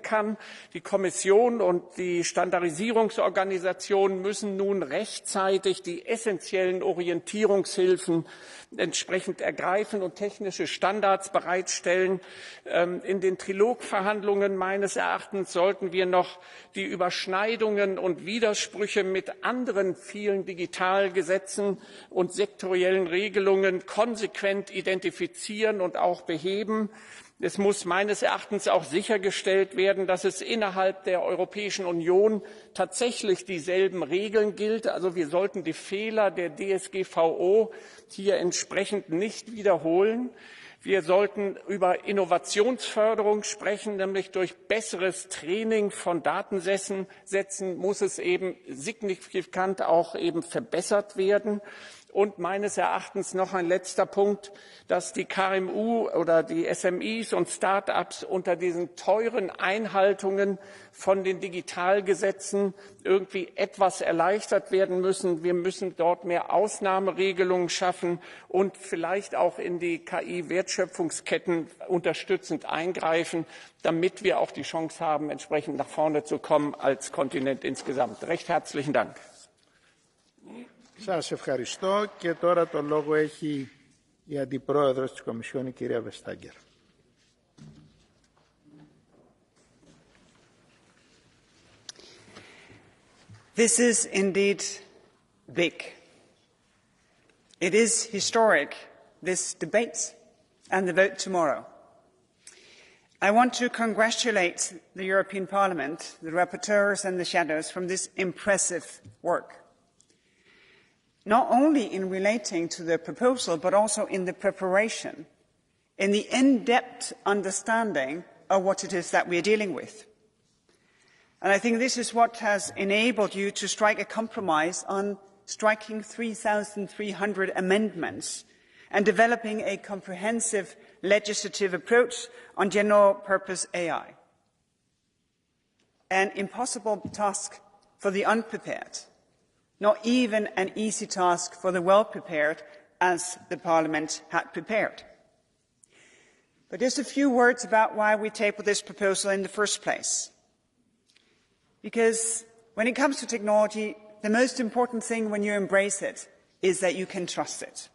kann. Die Kommission und die Standardisierungsorganisationen müssen nun rechtzeitig die essentiellen Orientierungshilfen entsprechend ergreifen und technische Standards bereitstellen. In den Trilogverhandlungen meines Erachtens sollten wir noch die Überschneidungen und Widersprüche mit anderen vielen Digitalgesetzen und sektoriellen Regelungen konsequent identifizieren und auch beheben. Es muss meines Erachtens auch sichergestellt werden, dass es innerhalb der Europäischen Union tatsächlich dieselben Regeln gilt. Also wir sollten die Fehler der DSGVO hier entsprechend nicht wiederholen. Wir sollten über Innovationsförderung sprechen, nämlich durch besseres Training von Datensätzen muss es eben signifikant auch eben verbessert werden. Und meines Erachtens noch ein letzter Punkt, dass die KMU oder die SMEs und Start-ups unter diesen teuren Einhaltungen von den Digitalgesetzen irgendwie etwas erleichtert werden müssen. Wir müssen dort mehr Ausnahmeregelungen schaffen und vielleicht auch in die KI-Wertschöpfungsketten unterstützend eingreifen, damit wir auch die Chance haben, entsprechend nach vorne zu kommen als Kontinent insgesamt. Recht herzlichen Dank. Σας ευχαριστώ και τώρα το λόγο έχει η Αντιπρόεδρος της Κομισιόν, η κυρία Vestager. This is indeed big. It is historic, this debate and the vote tomorrow. I want to congratulate the European Parliament, the rapporteurs and the shadows from this impressive work. Not only in relating to the proposal, but also in the preparation, in the in-depth understanding of what it is that we are dealing with. And I think this is what has enabled you to strike a compromise on striking 3,300 amendments and developing a comprehensive legislative approach on general-purpose AI. An impossible task for the unprepared. Not even an easy task for the well-prepared, as the Parliament had prepared. But just a few words about why we tabled this proposal in the first place. Because when it comes to technology, the most important thing when you embrace it is that you can trust it.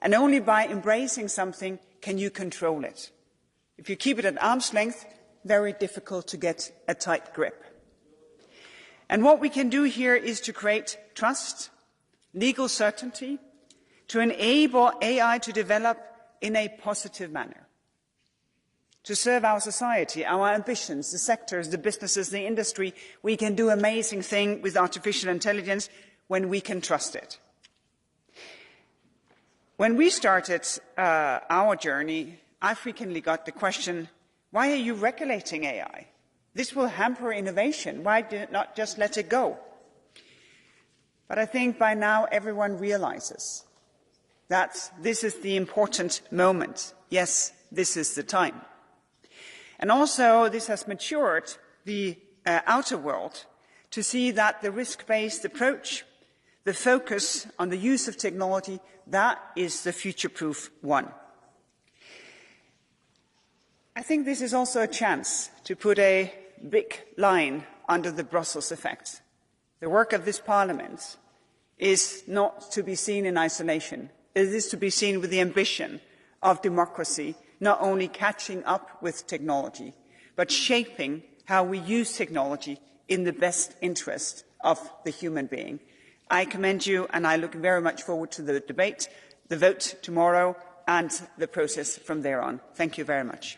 And only by embracing something can you control it. If you keep it at arm's length, very difficult to get a tight grip. And what we can do here is to create trust, legal certainty, to enable AI to develop in a positive manner, to serve our society, our ambitions, the sectors, the businesses, the industry. We can do amazing things with artificial intelligence when we can trust it. When we started our journey, I frequently got the question, why are you regulating AI? This will hamper innovation. Why not just let it go? But I think by now everyone realizes that this is the important moment. Yes, this is the time. And also this has matured the outer world to see that the risk-based approach, the focus on the use of technology, that is the future-proof one. I think this is also a chance to put a big line under the Brussels effect. The work of this Parliament is not to be seen in isolation. It is to be seen with the ambition of democracy, not only catching up with technology, but shaping how we use technology in the best interest of the human being. I commend you, and I look very much forward to the debate, the vote tomorrow, and the process from there on. Thank you very much.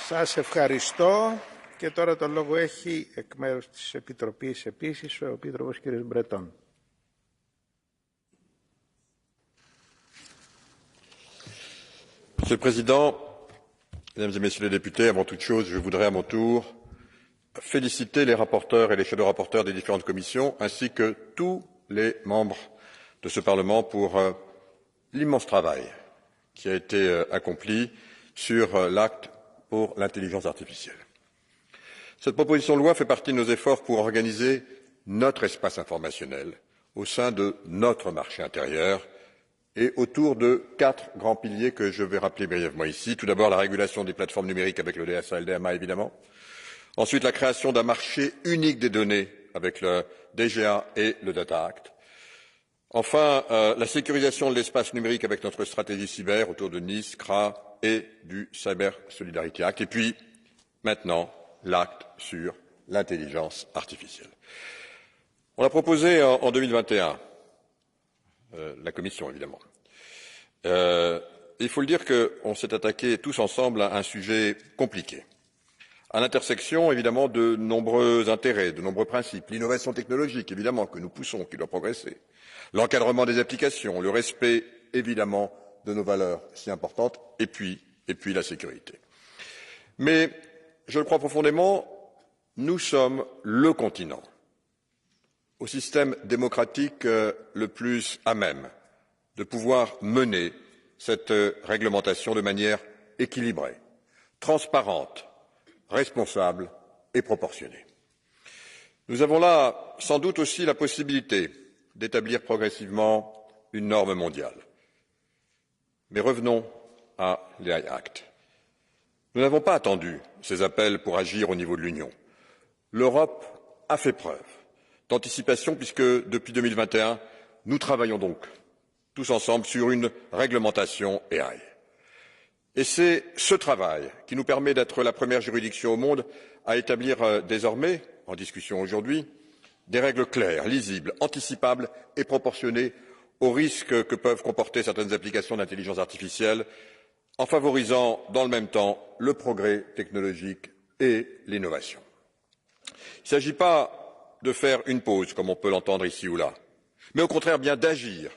Σας ευχαριστώ και τώρα το λόγο έχει εκ μέρους της Επιτροπής επίσης ο Επίτροπος κ. Μπρετόν. Monsieur le Président, Mesdames et Messieurs les députés, avant toute chose, je voudrais à mon tour féliciter les rapporteurs et les shadow rapporteurs des différentes commissions, ainsi que tous les membres de ce Parlement pour l'immense travail qui a été accompli sur l'acte pour l'intelligence artificielle. Cette proposition de loi fait partie de nos efforts pour organiser notre espace informationnel au sein de notre marché intérieur et autour de 4 grands piliers que je vais rappeler brièvement ici. Tout d'abord, la régulation des plateformes numériques avec le DSA et le DMA, évidemment. Ensuite, la création d'un marché unique des données avec le DGA et le Data Act. Enfin, la sécurisation de l'espace numérique avec notre stratégie cyber autour de Nice, CRA et du Cyber Solidarity Act. Et puis, maintenant, l'acte sur l'intelligence artificielle. On l'a proposé en 2021, la Commission évidemment. Il faut le dire qu'on s'est attaqué tous ensemble à un sujet compliqué, à l'intersection évidemment de nombreux intérêts, de nombreux principes, l'innovation technologique évidemment que nous poussons, qui doit progresser, l'encadrement des applications, le respect évidemment de nos valeurs si importantes, et puis la sécurité. Mais je le crois profondément, nous sommes le continent au système démocratique le plus à même de pouvoir mener cette réglementation de manière équilibrée, transparente, responsable et proportionnée. Nous avons là sans doute aussi la possibilité d'établir progressivement une norme mondiale. Mais revenons à l'AI Act. Nous n'avons pas attendu ces appels pour agir au niveau de l'Union. L'Europe a fait preuve d'anticipation puisque depuis 2021, nous travaillons donc tous ensemble sur une réglementation AI. Et c'est ce travail qui nous permet d'être la première juridiction au monde à établir désormais, en discussion aujourd'hui, des règles claires, lisibles, anticipables et proportionnées aux risques que peuvent comporter certaines applications d'intelligence artificielle, en favorisant dans le même temps le progrès technologique et l'innovation. Il ne s'agit pas de faire une pause, comme on peut l'entendre ici ou là, mais au contraire bien d'agir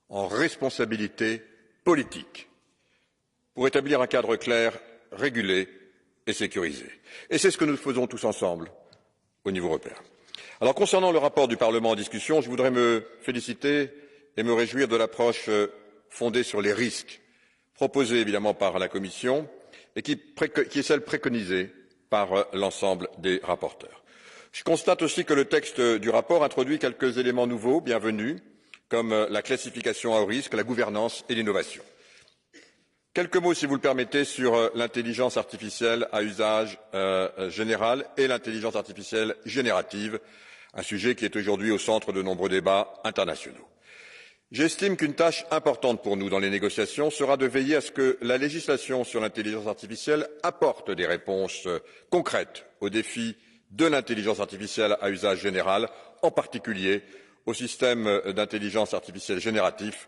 en responsabilité politique pour établir un cadre clair, régulé et sécurisé. Et c'est ce que nous faisons tous ensemble au niveau européen. Alors, concernant le rapport du Parlement en discussion, je voudrais me féliciter et me réjouir de l'approche fondée sur les risques, proposée évidemment par la Commission et qui est celle préconisée par l'ensemble des rapporteurs. Je constate aussi que le texte du rapport introduit quelques éléments nouveaux, bienvenus, comme la classification à haut risque, la gouvernance et l'innovation. Quelques mots, si vous le permettez, sur l'intelligence artificielle à usage général et l'intelligence artificielle générative, un sujet qui est aujourd'hui au centre de nombreux débats internationaux. J'estime qu'une tâche importante pour nous dans les négociations sera de veiller à ce que la législation sur l'intelligence artificielle apporte des réponses concrètes aux défis de l'intelligence artificielle à usage général, en particulier aux systèmes d'intelligence artificielle génératifs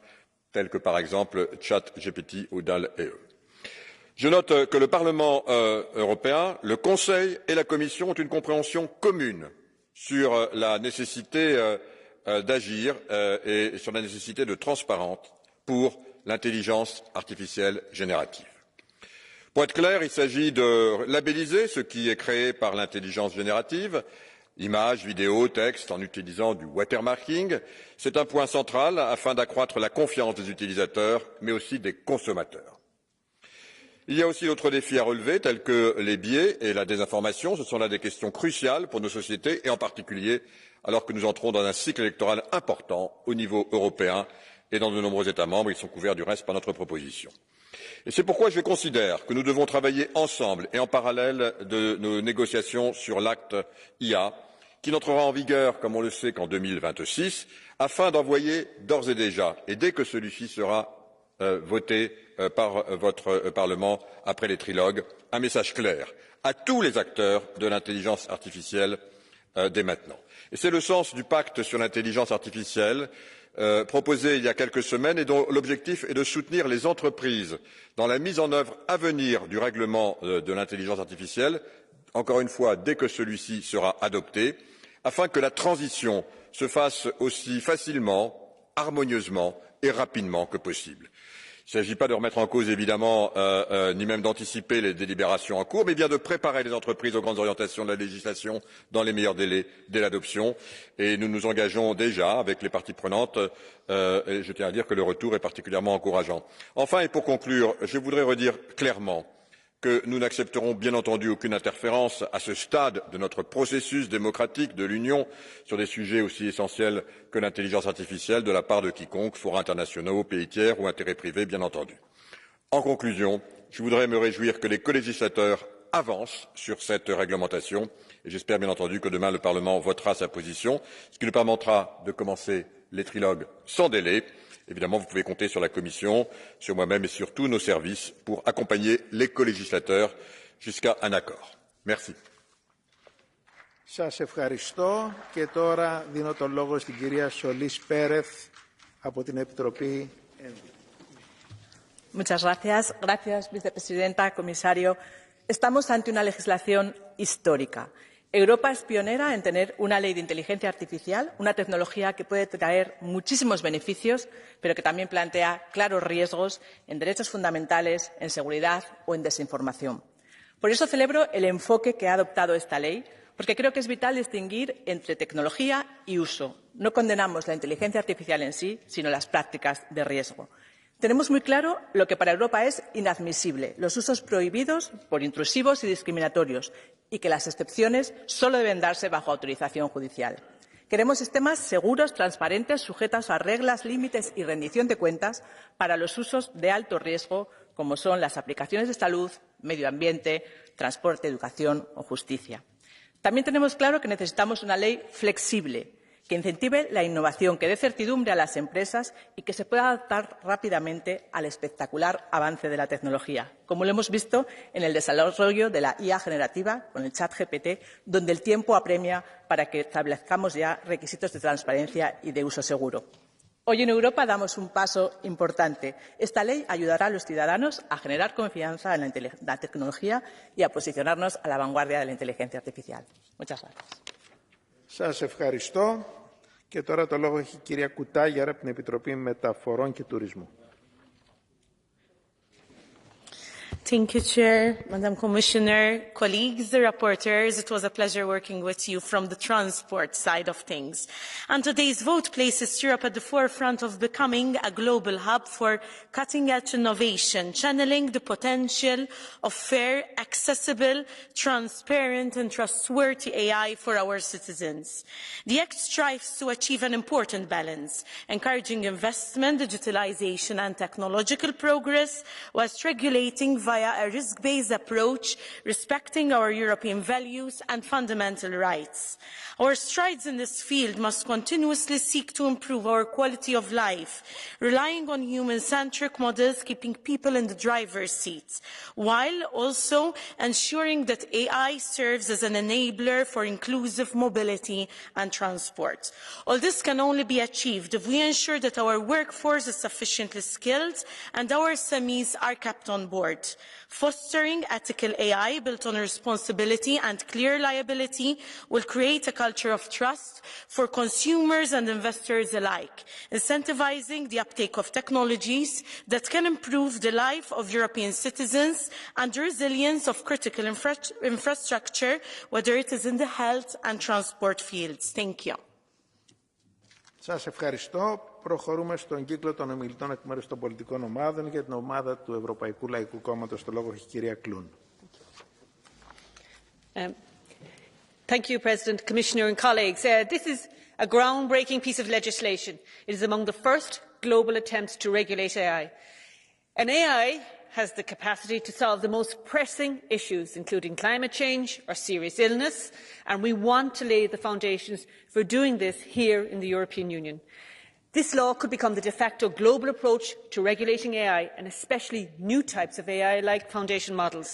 tels que par exemple ChatGPT ou DALL-E. Je note que le Parlement européen, le Conseil et la Commission ont une compréhension commune sur la nécessité d'agir et sur la nécessité de transparence pour l'intelligence artificielle générative. Pour être clair, il s'agit de labelliser ce qui est créé par l'intelligence générative, images, vidéos, textes, en utilisant du watermarking. C'est un point central afin d'accroître la confiance des utilisateurs, mais aussi des consommateurs. Il y a aussi d'autres défis à relever, tels que les biais et la désinformation. Ce sont là des questions cruciales pour nos sociétés, et en particulier alors que nous entrons dans un cycle électoral important au niveau européen et dans de nombreux États membres. Ils sont couverts du reste par notre proposition. Et c'est pourquoi je considère que nous devons travailler ensemble et en parallèle de nos négociations sur l'acte IA, qui n'entrera en vigueur, comme on le sait, qu'en 2026, afin d'envoyer d'ores et déjà, et dès que celui-ci sera voté par votre Parlement après les trilogues, un message clair à tous les acteurs de l'intelligence artificielle dès maintenant. Et c'est le sens du pacte sur l'intelligence artificielle proposé il y a quelques semaines et dont l'objectif est de soutenir les entreprises dans la mise en œuvre à venir du règlement de l'intelligence artificielle, encore une fois dès que celui-ci sera adopté, afin que la transition se fasse aussi facilement, harmonieusement et rapidement que possible. Il ne s'agit pas de remettre en cause, évidemment, ni même d'anticiper les délibérations en cours, mais bien de préparer les entreprises aux grandes orientations de la législation dans les meilleurs délais dès l'adoption. Et nous nous engageons déjà avec les parties prenantes, et je tiens à dire que le retour est particulièrement encourageant. Enfin, et pour conclure, je voudrais redire clairement que nous n'accepterons bien entendu aucune interférence à ce stade de notre processus démocratique de l'Union sur des sujets aussi essentiels que l'intelligence artificielle de la part de quiconque, forums internationaux, pays tiers ou intérêts privés, bien entendu. En conclusion, je voudrais me réjouir que les colégislateurs avancent sur cette réglementation et j'espère bien entendu que demain le Parlement votera sa position, ce qui nous permettra de commencer les trilogues sans délai. Évidemment, vous pouvez compter sur la Commission, sur moi-même et sur tous nos services pour accompagner les colégislateurs jusqu'à un accord. Merci. Σας ευχαριστώ και τώρα δίνω τον λόγο στην κυρία Σολής Πέρεθ από την Επιτροπή. Muchas gracias. Gracias, vicepresidenta, comisario. Estamos ante una legislación histórica. Europa es pionera en tener una ley de inteligencia artificial, una tecnología que puede traer muchísimos beneficios, pero que también plantea claros riesgos en derechos fundamentales, en seguridad o en desinformación. Por eso celebro el enfoque que ha adoptado esta ley, porque creo que es vital distinguir entre tecnología y uso. No condenamos la inteligencia artificial en sí, sino las prácticas de riesgo. Tenemos muy claro lo que para Europa es inadmisible, los usos prohibidos por intrusivos y discriminatorios, y que las excepciones solo deben darse bajo autorización judicial. Queremos sistemas seguros, transparentes, sujetos a reglas, límites y rendición de cuentas para los usos de alto riesgo, como son las aplicaciones de salud, medio ambiente, transporte, educación o justicia. También tenemos claro que necesitamos una ley flexible, que incentive la innovación, que dé certidumbre a las empresas y que se pueda adaptar rápidamente al espectacular avance de la tecnología, como lo hemos visto en el desarrollo de la IA generativa con el ChatGPT, donde el tiempo apremia para que establezcamos ya requisitos de transparencia y de uso seguro. Hoy en Europa damos un paso importante. Esta ley ayudará a los ciudadanos a generar confianza en la tecnología y a posicionarnos a la vanguardia de la inteligencia artificial. Muchas gracias. Σας ευχαριστώ και τώρα το λόγο έχει η κυρία Κουτάγιαρα από την Επιτροπή Μεταφορών και Τουρισμού. Thank you, Chair, Madam Commissioner, colleagues, the rapporteurs. It was a pleasure working with you from the transport side of things. And today's vote places Europe at the forefront of becoming a global hub for cutting-edge innovation, channeling the potential of fair, accessible, transparent and trustworthy AI for our citizens. The Act strives to achieve an important balance, encouraging investment, digitalisation and technological progress, whilst regulating via a risk-based approach, respecting our European values and fundamental rights. Our strides in this field must continuously seek to improve our quality of life, relying on human-centric models, keeping people in the driver's seat, while also ensuring that AI serves as an enabler for inclusive mobility and transport. All this can only be achieved if we ensure that our workforce is sufficiently skilled and our SMEs are kept on board. Fostering ethical AI built on responsibility and clear liability will create a culture of trust for consumers and investors alike, incentivising the uptake of technologies that can improve the life of European citizens and the resilience of critical infrastructure, whether it is in the health and transport fields. Thank you. Σας ευχαριστώ. Προχωρούμε στον κύκλο των ομιλητών εκ μέρους των πολιτικών ομάδων. Για την ομάδα του Ευρωπαϊκού Λαϊκού Κόμματος το λόγο έχει η κυρία Κλούν. Thank you, President, Commissioner and colleagues. This is a groundbreaking piece of legislation. It is among the first global attempts to regulate AI. And AI has the capacity to solve the most pressing issues, including climate change or serious illness, and we want to lay the foundations for doing this here in the European Union. This law could become the de facto global approach to regulating AI, and especially new types of AI like foundation models.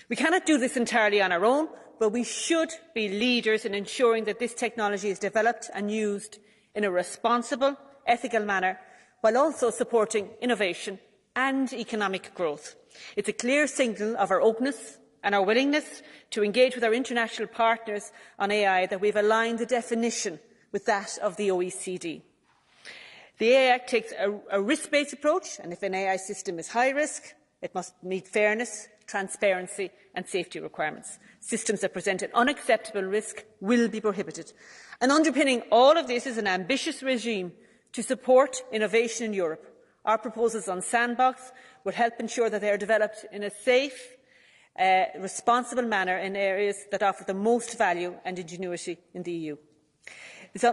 We cannot do this entirely on our own, but we should be leaders in ensuring that this technology is developed and used in a responsible, ethical manner, while also supporting innovation and economic growth. It's a clear signal of our openness and our willingness to engage with our international partners on AI that we have aligned the definition with that of the OECD. The AI Act takes a risk-based approach, and if an AI system is high risk, it must meet fairness, transparency and safety requirements. Systems that present an unacceptable risk will be prohibited. And underpinning all of this is an ambitious regime to support innovation in Europe. Our proposals on Sandbox will help ensure that they are developed in a safe, responsible manner in areas that offer the most value and ingenuity in the EU.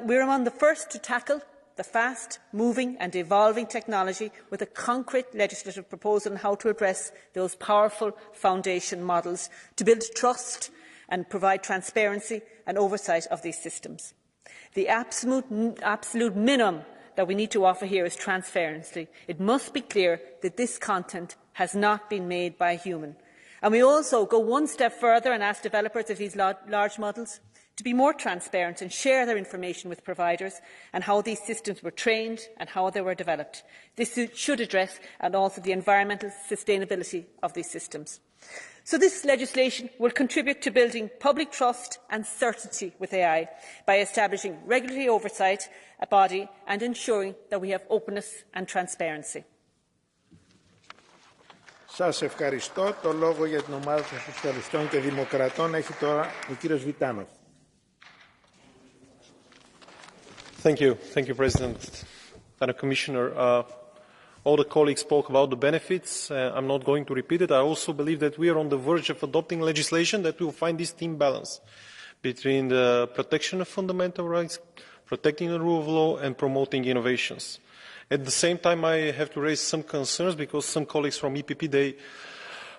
We are among the first to tackle the fast-moving and evolving technology with a concrete legislative proposal on how to address those powerful foundation models to build trust and provide transparency and oversight of these systems. The absolute minimum that we need to offer here is transparency. It must be clear that this content has not been made by a human. And we also go one step further and ask developers of these large models to be more transparent and share their information with providers and how these systems were trained and how they were developed. This should address and also the environmental sustainability of these systems. So this legislation will contribute to building public trust and certainty with AI by establishing regulatory oversight body and ensuring that we have openness and transparency. Σας ευχαριστώ. Το λόγο για την ομάδα των Σοσιαλιστών και Δημοκρατών έχει τώρα ο κύριος Βιτάνοφ. Thank you, President. Madam Commissioner, all the colleagues spoke about the benefits. I'm not going to repeat it. I also believe that we are on the verge of adopting legislation that will find this team balance between the protection of fundamental rights, protecting the rule of law, and promoting innovations. At the same time, I have to raise some concerns because some colleagues from EPP, they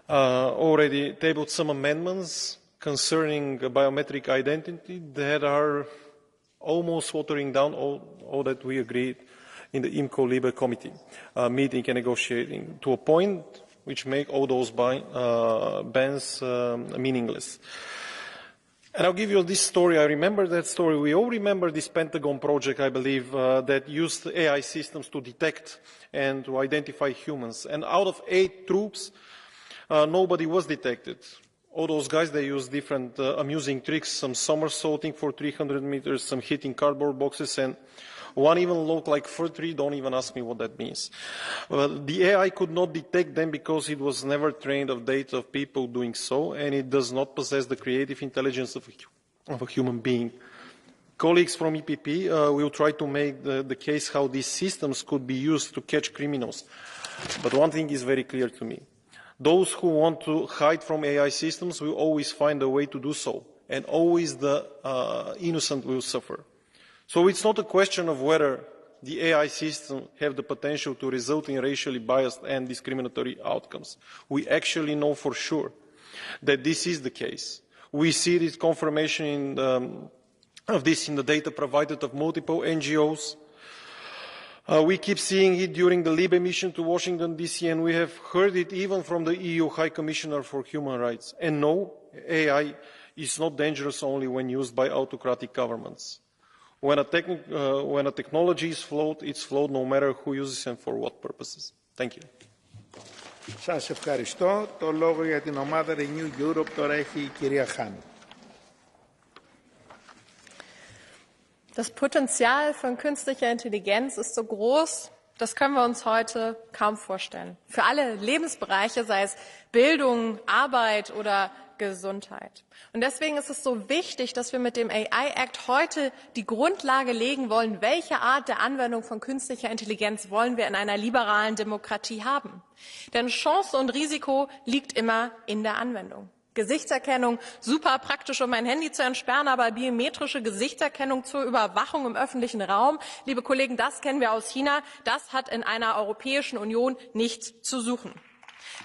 already tabled some amendments concerning biometric identity that are almost watering down all that we agreed in the IMCO-LIBE committee meeting and negotiating to a point which make all those bans meaningless. And I'll give you this story. I remember that story. We all remember this Pentagon project, I believe, that used AI systems to detect and to identify humans. And out of 8 troops, nobody was detected. All those guys, they use different amusing tricks, some somersaulting for 300 meters, some hitting cardboard boxes, and one even looked like fir tree. Don't even ask me what that means. The AI could not detect them because it was never trained of data of people doing so, and it does not possess the creative intelligence of a human being. Colleagues from EPP will try to make the case how these systems could be used to catch criminals. But one thing is very clear to me. Those who want to hide from AI systems will always find a way to do so, and always the innocent will suffer. So it's not a question of whether the AI system have the potential to result in racially biased and discriminatory outcomes. We actually know for sure that this is the case. We see this confirmation of this in the data provided of multiple NGOs. We keep seeing it during the LIBE mission to Washington, D.C., and we have heard it even from the EU High Commissioner for Human Rights. And no, AI is not dangerous only when used by autocratic governments. When a technology is flawed, it's flawed no matter who uses it and for what purposes. Thank you. Σας ευχαριστώ. Το λόγο για την ομάδα Renew Europe τώρα έχει η κυρία Χάν. Das Potenzial von künstlicher Intelligenz ist so groß, das können wir uns heute kaum vorstellen. Für alle Lebensbereiche, sei es Bildung, Arbeit oder Gesundheit. Und deswegen ist es so wichtig, dass wir mit dem AI Act heute die Grundlage legen wollen, welche Art der Anwendung von künstlicher Intelligenz wollen wir in einer liberalen Demokratie haben. Denn Chance und Risiko liegt immer in der Anwendung. Gesichtserkennung, super praktisch, um mein Handy zu entsperren, aber biometrische Gesichtserkennung zur Überwachung im öffentlichen Raum, liebe Kollegen, das kennen wir aus China, das hat in einer Europäischen Union nichts zu suchen.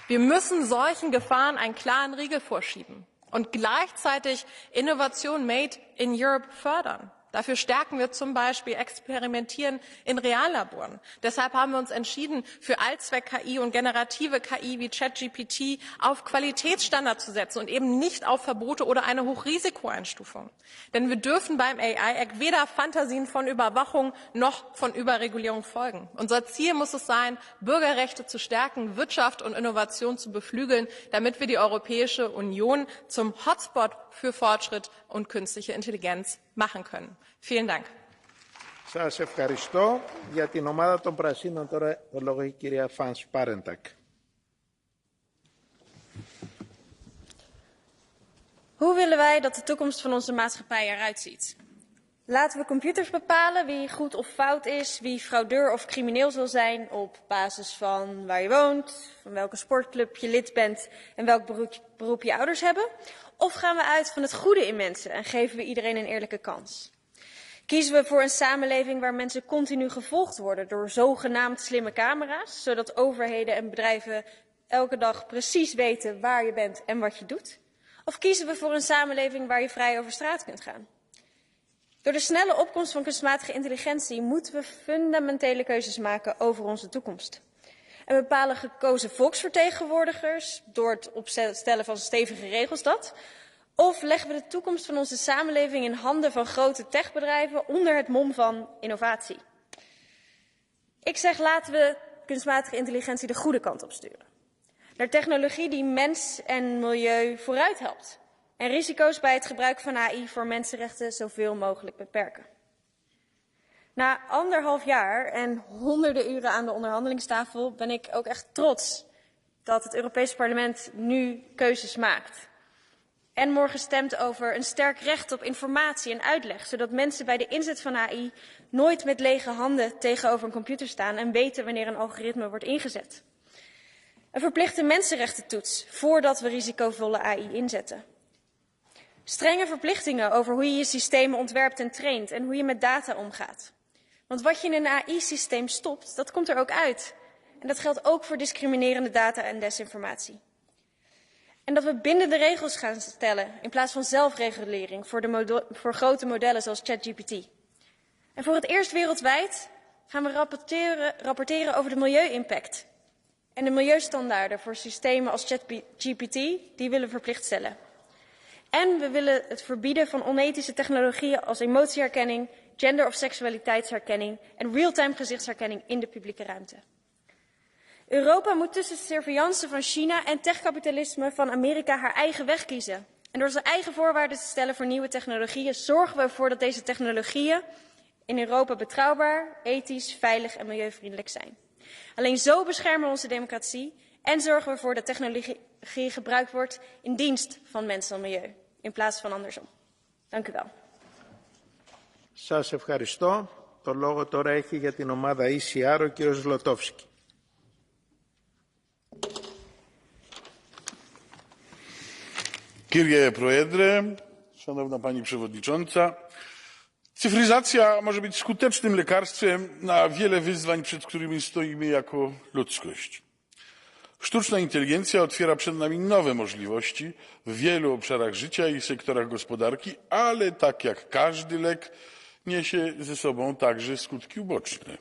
Wir müssen solchen Gefahren einen klaren Riegel vorschieben und gleichzeitig Innovation made in Europe fördern. Dafür stärken wir zum Beispiel Experimentieren in Reallaboren. Deshalb haben wir uns entschieden, für Allzweck-KI und generative KI wie ChatGPT auf Qualitätsstandards zu setzen und eben nicht auf Verbote oder eine Hochrisikoeinstufung. Denn wir dürfen beim AI-Act weder Fantasien von Überwachung noch von Überregulierung folgen. Unser Ziel muss es sein, Bürgerrechte zu stärken, Wirtschaft und Innovation zu beflügeln, damit wir die Europäische Union zum Hotspot für Fortschritt und künstliche Intelligenz machen können. Vielen Dank. Σας ευχαριστώ. Για την ομάδα των Πρασίνων τώρα το λόγο έχει η κυρία Φανς Πάρεντακ. Hoe willen wij dat de toekomst van onze maatschappij eruit ziet? Laten we computers bepalen wie goed of fout is, wie fraudeur of crimineel zal zijn op basis van waar je woont, van welke sportclub je lid bent en welk beroep je ouders hebben? Of gaan we uit van het goede in mensen en geven we iedereen een eerlijke kans? Kiezen we voor een samenleving waar mensen continu gevolgd worden door zogenaamd slimme camera's, zodat overheden en bedrijven elke dag precies weten waar je bent en wat je doet? Of kiezen we voor een samenleving waar je vrij over straat kunt gaan? Door de snelle opkomst van kunstmatige intelligentie moeten we fundamentele keuzes maken over onze toekomst. En bepalen gekozen volksvertegenwoordigers door het opstellen van stevige regels dat? Of leggen we de toekomst van onze samenleving in handen van grote techbedrijven onder het mom van innovatie? Ik zeg, laten we kunstmatige intelligentie de goede kant op sturen. Naar technologie die mens en milieu vooruit helpt. En risico's bij het gebruik van AI voor mensenrechten zoveel mogelijk beperken. Na 1,5 jaar en honderden uren aan de onderhandelingstafel ben ik ook echt trots dat het Europees Parlement nu keuzes maakt. En morgen stemt over een sterk recht op informatie en uitleg, zodat mensen bij de inzet van AI nooit met lege handen tegenover een computer staan en weten wanneer een algoritme wordt ingezet. Een verplichte mensenrechtentoets voordat we risicovolle AI inzetten. Strenge verplichtingen over hoe je je systemen ontwerpt en traint en hoe je met data omgaat. Want wat je in een AI-systeem stopt, dat komt er ook uit. En dat geldt ook voor discriminerende data en desinformatie. En dat we bindende regels gaan stellen in plaats van zelfregulering voor grote modellen zoals ChatGPT. En voor het eerst wereldwijd gaan we rapporteren over de milieu-impact. En de milieustandaarden voor systemen als ChatGPT, die willen we verplicht stellen. En we willen het verbieden van onethische technologieën als emotieherkenning, gender- of seksualiteitsherkenning en real-time gezichtsherkenning in de publieke ruimte. Europa moet tussen de surveillance van China en techkapitalisme van Amerika haar eigen weg kiezen. En door zijn eigen voorwaarden te stellen voor nieuwe technologieën zorgen we ervoor dat deze technologieën in Europa betrouwbaar, ethisch, veilig en milieuvriendelijk zijn. Alleen zo beschermen we onze democratie en zorgen we ervoor dat technologie gebruikt wordt in dienst van mensen en milieu, in plaats van andersom. Dank u wel. Σας ευχαριστώ. Το λόγο τώρα έχει για την ομάδα ECR ο κύριος Zlotowski. Κύριε Πρόεδρε, Szanowna Pani Przewodnicząca, cyfryzacja może być skutecznym lekarstwem na wiele wyzwań, przed którymi stoimy jako ludzkość. Sztuczna inteligencja otwiera przed nami nowe możliwości w wielu obszarach życia i sektorach gospodarki, ale tak jak każdy lek niesie ze sobą także skutki uboczne.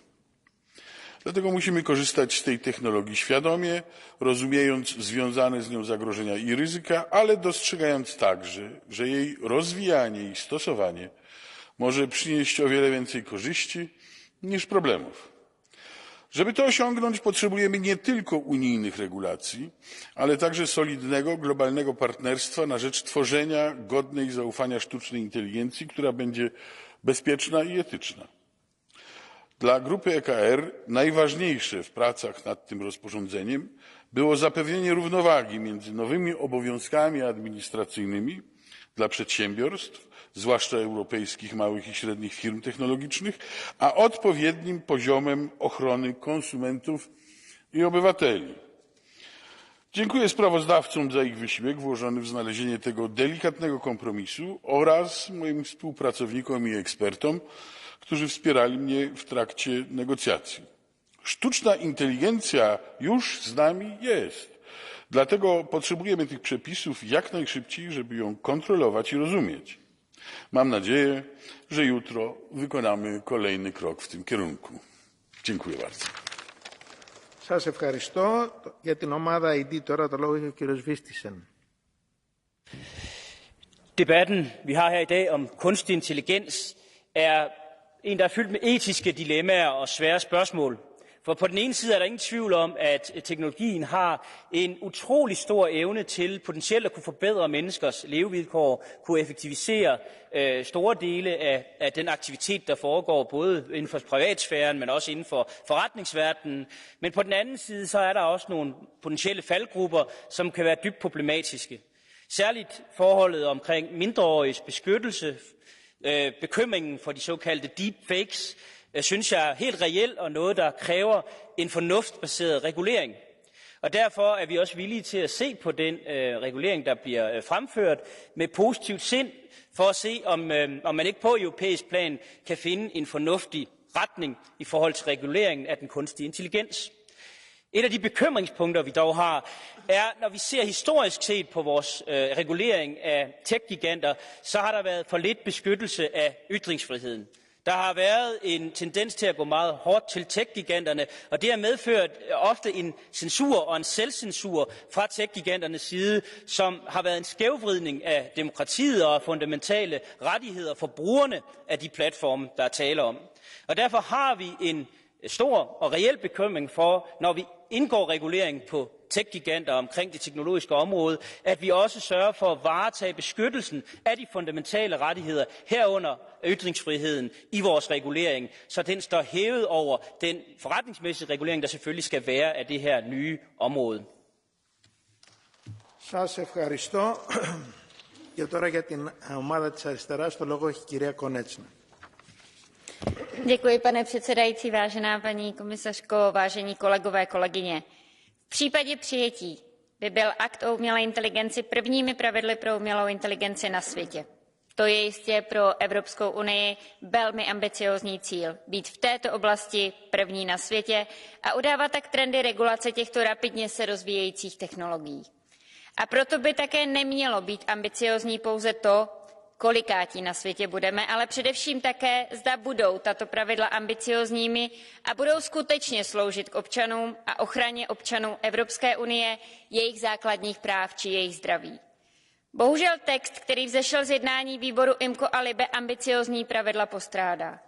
Dlatego musimy korzystać z tej technologii świadomie, rozumiejąc związane z nią zagrożenia i ryzyka, ale dostrzegając także, że jej rozwijanie i stosowanie może przynieść o wiele więcej korzyści niż problemów. Żeby to osiągnąć, potrzebujemy nie tylko unijnych regulacji, ale także solidnego, globalnego partnerstwa na rzecz tworzenia godnej zaufania sztucznej inteligencji, która będzie bezpieczna i etyczna. Dla grupy EKR najważniejsze w pracach nad tym rozporządzeniem było zapewnienie równowagi między nowymi obowiązkami administracyjnymi dla przedsiębiorstw, zwłaszcza europejskich małych i średnich firm technologicznych, a odpowiednim poziomem ochrony konsumentów i obywateli. Dziękuję sprawozdawcom za ich wysiłek włożony w znalezienie tego delikatnego kompromisu oraz moim współpracownikom i ekspertom, którzy wspierali mnie w trakcie negocjacji. Sztuczna inteligencja już z nami jest. Dlatego potrzebujemy tych przepisów jak najszybciej, żeby ją kontrolować i rozumieć. Mam nadzieję, że jutro wykonamy kolejny krok w tym kierunku. Dziękuję bardzo. Σας ευχαριστώ. Για την ομάδα ID τώρα το λόγο έχει ο κύριος Vistisen. Debatten, vi har her i dag om kunstig intelligens, er en, der er fyldt med etiske dilemmaer og svære spørgsmål. For på den ene side er der ingen tvivl om, at teknologien har en utrolig stor evne til potentielt at kunne forbedre menneskers levevilkår, kunne effektivisere store dele af den aktivitet, der foregår, både inden for privatsfæren, men også inden for forretningsverdenen. Men på den anden side, så er der også nogle potentielle faldgrupper, som kan være dybt problematiske. Særligt forholdet omkring mindreåriges beskyttelse Bekymringen for de såkaldte deepfakes synes jeg er helt reel og noget, der kræver en fornuftsbaseret regulering. Og derfor er vi også villige til at se på den regulering, der bliver fremført med positivt sind, for at se, om man ikke på europæisk plan kan finde en fornuftig retning i forhold til reguleringen af den kunstige intelligens. Et af de bekymringspunkter, vi dog har, er, når vi ser historisk set på vores regulering af tech-giganter, så har der været for lidt beskyttelse af ytringsfriheden. Der har været en tendens til at gå meget hårdt til tech-giganterne, og det har medført ofte en censur og en selvcensur fra tech-giganternes side, som har været en skævvridning af demokratiet og fundamentale rettigheder for brugerne af de platforme, der er tale om. Og derfor har vi en stor og reel bekymring for, når vi indgår regulering på tech-giganter omkring det teknologiske område, at vi også sørger for at varetage beskyttelsen af de fundamentale rettigheder, herunder ytringsfriheden i vores regulering, så den står hævet over den forretningsmæssige regulering, der selvfølgelig skal være af det her nye område. Σας ευχαριστώ. Και τώρα για την ομάδα της αριστεράς το λόγο έχει η κυρία Konečná. Děkuji, pane předsedající, vážená paní komisařko, vážení kolegové, kolegyně. V případě přijetí by byl akt o umělé inteligenci prvními pravidly pro umělou inteligenci na světě. To je jistě pro Evropskou unii velmi ambiciózní cíl, být v této oblasti první na světě a udávat tak trendy regulace těchto rapidně se rozvíjejících technologií. A proto by také nemělo být ambiciózní pouze to, kolikátí na světě budeme, ale především také, zda budou tato pravidla ambiciózními a budou skutečně sloužit k občanům a ochraně občanů Evropské unie, jejich základních práv či jejich zdraví. Bohužel text, který vzešel z jednání výboru IMCO a LIBE, ambiciózní pravidla postrádá.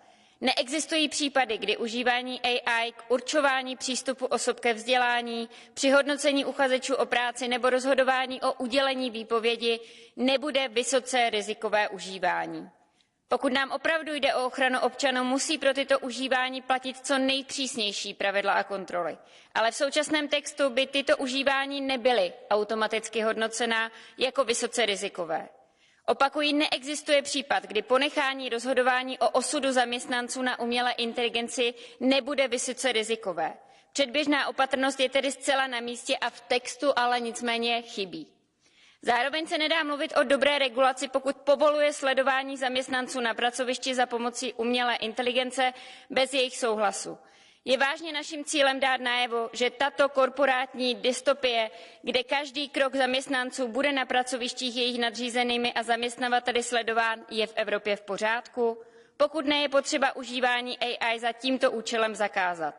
Neexistují případy, kdy užívání AI k určování přístupu osob ke vzdělání, při hodnocení uchazečů o práci nebo rozhodování o udělení výpovědi nebude vysoce rizikové užívání. Pokud nám opravdu jde o ochranu občanů, musí pro tyto užívání platit co nejpřísnější pravidla a kontroly. Ale v současném textu by tyto užívání nebyly automaticky hodnocena jako vysoce rizikové. Opakuji, neexistuje případ, kdy ponechání rozhodování o osudu zaměstnanců na umělé inteligenci nebude vysoce rizikové. Předběžná opatrnost je tedy zcela na místě a v textu ale nicméně chybí. Zároveň se nedá mluvit o dobré regulaci, pokud povoluje sledování zaměstnanců na pracovišti za pomocí umělé inteligence bez jejich souhlasu. Je vážně naším cílem dát najevo, že tato korporátní dystopie, kde každý krok zaměstnanců bude na pracovištích jejich nadřízenými a zaměstnavateli sledován, je v Evropě v pořádku? Pokud ne, je potřeba užívání AI za tímto účelem zakázat.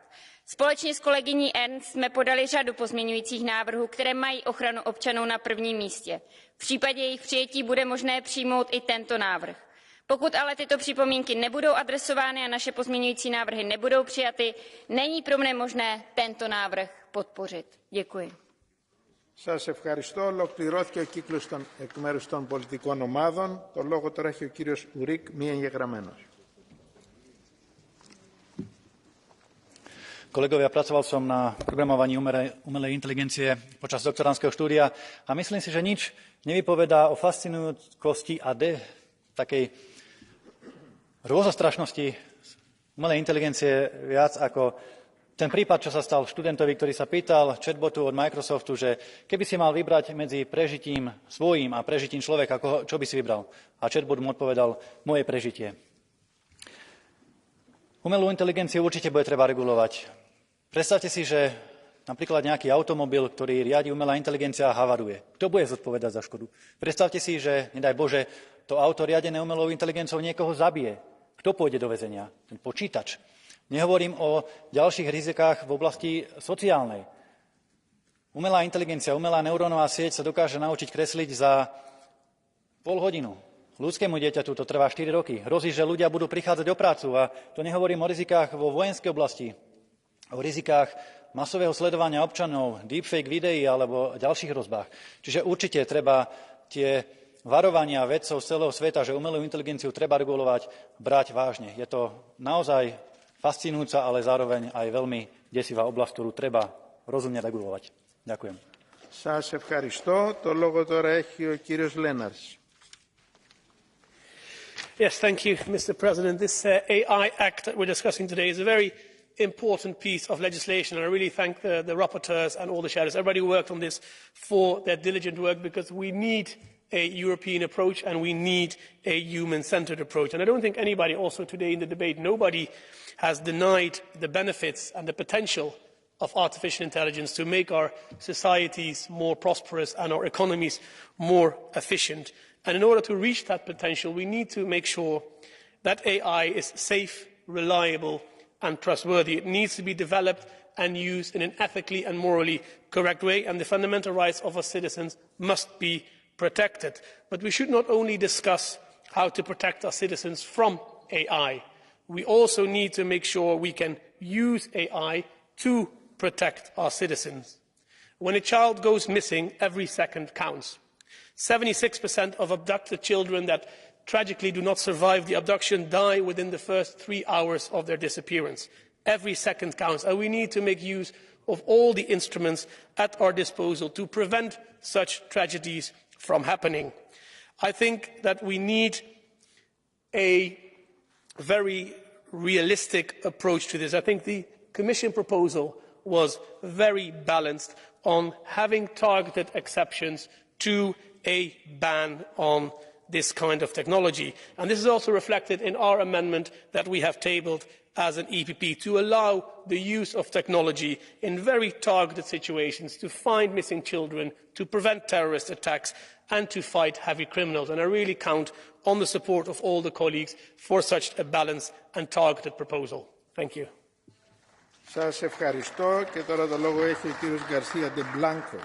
Společně s kolegyní Ernst jsme podali řadu pozměňujících návrhů, které mají ochranu občanů na prvním místě. V případě jejich přijetí bude možné přijmout i tento návrh. Pokud ale tyto připomínky nebudou adresovány a naše pozměňující návrhy nebudou přijaty, není pro mne možné tento návrh podpořit. Děkuji. Σας ευχαριστώ. Ολοκληρώθηκε ο κύκλος εκ μέρους των πολιτικών ομάδων. Το λόγο τώρα έχει ο κύριος Ουρίκ, μη εγγεγραμμένος. Kolegovia, pracoval som na programovaní umelej inteligencie počas doktorandského štúdia a myslím si, že nič nevypovedá o fascinujúcosti a takej rôzostrašnosti umelej inteligencie viac ako ten prípad, čo sa stal študentovi, ktorý sa pýtal chatbotu od Microsoftu, že keby si mal vybrať medzi prežitím svojím a prežitím človeka, čo by si vybral? A chatbot mu odpovedal, moje prežitie. Umelú inteligenciu určite bude treba regulovať. Predstavte si, že napríklad nejaký automobil, ktorý riadi umelá inteligencia, havaruje. Kto bude zodpovedať za škodu? Predstavte si, že, nedaj Bože, to auto riadené umelou inteligenciou niekoho zabije. Kto pôjde do väzenia? Ten počítač. Nehovorím o ďalších rizikách v oblasti sociálnej. Umelá inteligencia, umelá neurónová sieť sa dokáže naučiť kresliť za pol hodinu. Ľudskému dieťaťu to trvá 4 roky. Hrozí, že ľudia budú prichádzať o prácu a to nehovorím o rizikách vo vojenskej oblasti, o rizikách masového sledovania občanov, deepfake videí alebo ďalších hrozbách. Čiže určite treba tie varovania vedcov z celého sveta, že umelú inteligenciu treba regulovať, brať vážne. Je to naozaj fascinujúca, ale zároveň aj veľmi desivá oblasť, ktorú treba rozumne regulovať. Ďakujem. Σας ευχαριστώ. Το λόγο τώρα έχει ο κύριος Λέναρς. Yes, thank you, Mr. President. This AI Act that we're discussing today is a very important piece of legislation, and I really thank the rapporteurs and all the shadows, everybody who worked on this, for their diligent work, because we need a European approach and we need a human-centred approach. And I don't think anybody, also today in the debate, nobody has denied the benefits and the potential of artificial intelligence to make our societies more prosperous and our economies more efficient. And in order to reach that potential, we need to make sure that AI is safe, reliable and trustworthy. It needs to be developed and used in an ethically and morally correct way, and the fundamental rights of our citizens must be protected. But we should not only discuss how to protect our citizens from AI, we also need to make sure we can use AI to protect our citizens. When a child goes missing, every second counts. 76% of abducted children that tragically do not survive the abduction die within the first 3 hours of their disappearance. Every second counts, and we need to make use of all the instruments at our disposal to prevent such tragedies from happening. I think that we need a very realistic approach to this. I think the Commission proposal was very balanced on having targeted exceptions to a ban on this kind of technology. And this is also reflected in our amendment that we have tabled as an EPP to allow the use of technology in very targeted situations to find missing children, to prevent terrorist attacks and to fight heavy criminals. And I really count on the support of all the colleagues for such a balanced and targeted proposal. Thank you. Σας ευχαριστώ και τώρα το λόγο έχει ο κύριος Γκαρσία de Blanco.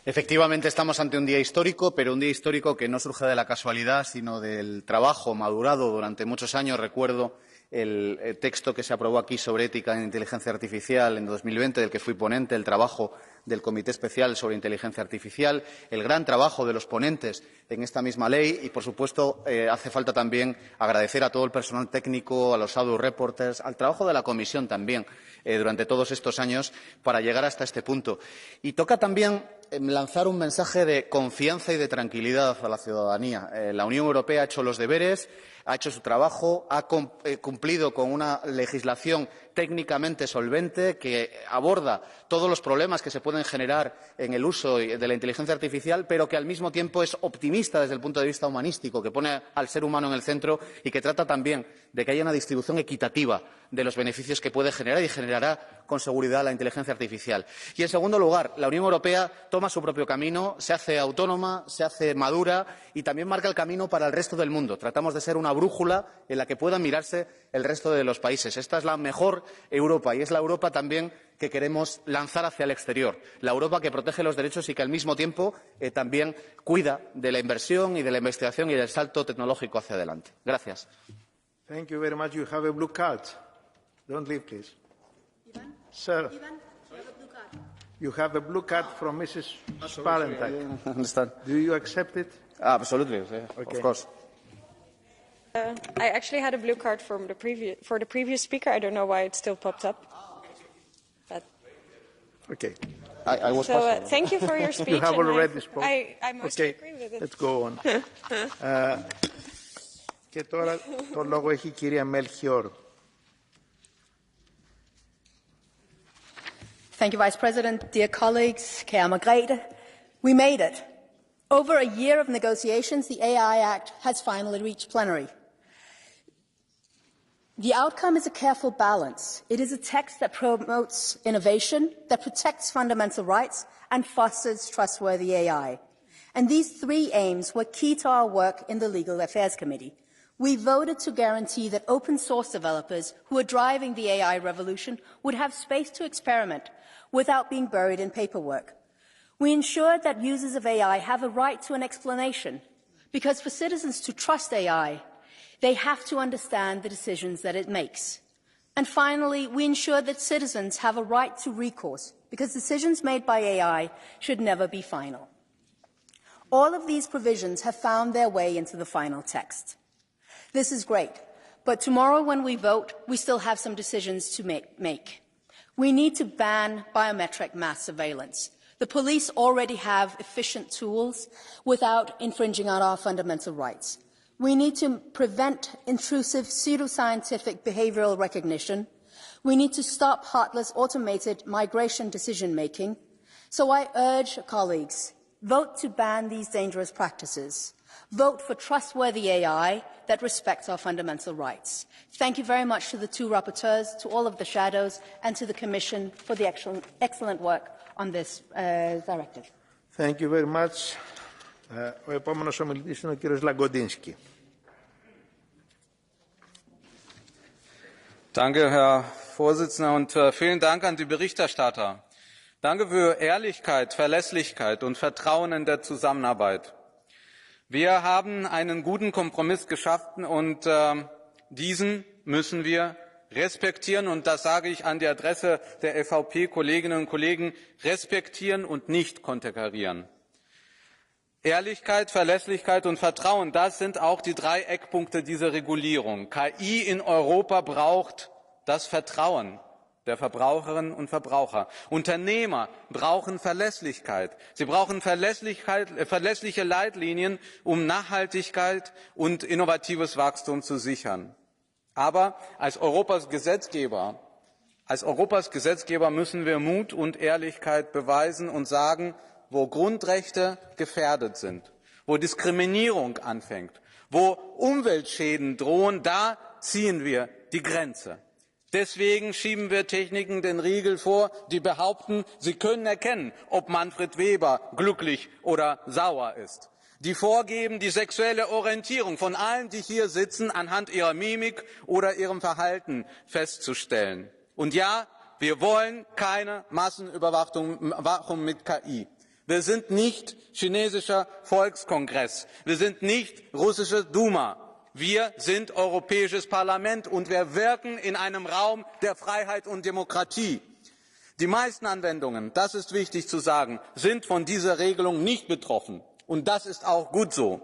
Efectivamente, estamos ante un día histórico, pero un día histórico que no surge de la casualidad, sino del trabajo madurado durante muchos años. Recuerdo el texto que se aprobó aquí sobre ética en inteligencia artificial en 2020, del que fui ponente, el trabajo del Comité Especial sobre Inteligencia Artificial, el gran trabajo de los ponentes en esta misma ley y, por supuesto, hace falta también agradecer a todo el personal técnico, a los shadow reporters, al trabajo de la Comisión también durante todos estos años para llegar hasta este punto. Y toca también lanzar un mensaje de confianza y de tranquilidad a la ciudadanía. La Unión Europea ha hecho los deberes, ha hecho su trabajo, ha cumplido con una legislación técnicamente solvente que aborda todos los problemas que se pueden generar en el uso de la inteligencia artificial, pero que al mismo tiempo es optimista desde el punto de vista humanístico, que pone al ser humano en el centro y que trata también de que haya una distribución equitativa de los beneficios que puede generar y generará con seguridad la inteligencia artificial. Y, en segundo lugar, la Unión Europea toma su propio camino, se hace autónoma, se hace madura y también marca el camino para el resto del mundo. Tratamos de ser una brújula en la que puedan mirarse el resto de los países. Esta es la mejor Europa y es la Europa también que queremos lanzar hacia el exterior. La Europa que protege los derechos y que al mismo tiempo también cuida de la inversión y de la investigación y del salto tecnológico hacia adelante. Gracias. Thank you very much. You have a blue card. Don't leave, please. Ivan? Sir. Ivan, you have a blue card. You have a blue card from Mrs. Sparentak. I understand. Do you accept it? Absolutely, of course. I actually had a blue card for the previous speaker. I don't know why it still popped up. But Okay. I was so thank you for your speech. You have already spoken. I mostly Okay. agree with it. Let's go on. Και τώρα το λόγο έχει η κυρία Melchior. Thank you, Vice President. Dear colleagues, Kære Margrethe, we made it. Over a year of negotiations, the AI Act has finally reached plenary. The outcome is a careful balance. It is a text that promotes innovation, that protects fundamental rights, and fosters trustworthy AI. And these three aims were key to our work in the Legal Affairs Committee. We voted to guarantee that open source developers who are driving the AI revolution would have space to experiment without being buried in paperwork. We ensured that users of AI have a right to an explanation, because for citizens to trust AI, they have to understand the decisions that it makes. And finally, we ensure that citizens have a right to recourse, because decisions made by AI should never be final. All of these provisions have found their way into the final text. This is great, but tomorrow when we vote, we still have some decisions to make. We need to ban biometric mass surveillance. The police already have efficient tools without infringing on our fundamental rights. We need to prevent intrusive pseudoscientific behavioral recognition. We need to stop heartless automated migration decision-making. So I urge colleagues, vote to ban these dangerous practices. Vote for trustworthy AI that respects our fundamental rights. Thank you very much to the two rapporteurs, to all of the shadows, and to the Commission for the excellent work on this directive. Thank you very much. Ο επόμενος ομιλητής είναι ο κύριος Λαγκοντίνσκι. Danke, Herr Vorsitzender, und vielen Dank an die Berichterstatter. Danke für Ehrlichkeit, Verlässlichkeit und Vertrauen in der Zusammenarbeit. Wir haben einen guten Kompromiss geschaffen und diesen müssen wir respektieren, und das sage ich an die Adresse der EVP-Kolleginnen und Kollegen, respektieren und nicht konterkarieren. Ehrlichkeit, Verlässlichkeit und Vertrauen, das sind auch die 3 Eckpunkte dieser Regulierung. KI in Europa braucht das Vertrauen der Verbraucherinnen und Verbraucher. Unternehmer brauchen Verlässlichkeit. Sie brauchen verlässliche Leitlinien, um Nachhaltigkeit und innovatives Wachstum zu sichern. Aber als Europas Gesetzgeber müssen wir Mut und Ehrlichkeit beweisen und sagen, wo Grundrechte gefährdet sind, wo Diskriminierung anfängt, wo Umweltschäden drohen, da ziehen wir die Grenze. Deswegen schieben wir Techniken den Riegel vor, die behaupten, sie können erkennen, ob Manfred Weber glücklich oder sauer ist. Die vorgeben, die sexuelle Orientierung von allen, die hier sitzen, anhand ihrer Mimik oder ihrem Verhalten festzustellen. Und ja, wir wollen keine Massenüberwachung mit KI. Wir sind nicht chinesischer Volkskongress. Wir sind nicht russische Duma. Wir sind Europäisches Parlament und wir wirken in einem Raum der Freiheit und Demokratie. Die meisten Anwendungen, das ist wichtig zu sagen, sind von dieser Regelung nicht betroffen. Und das ist auch gut so.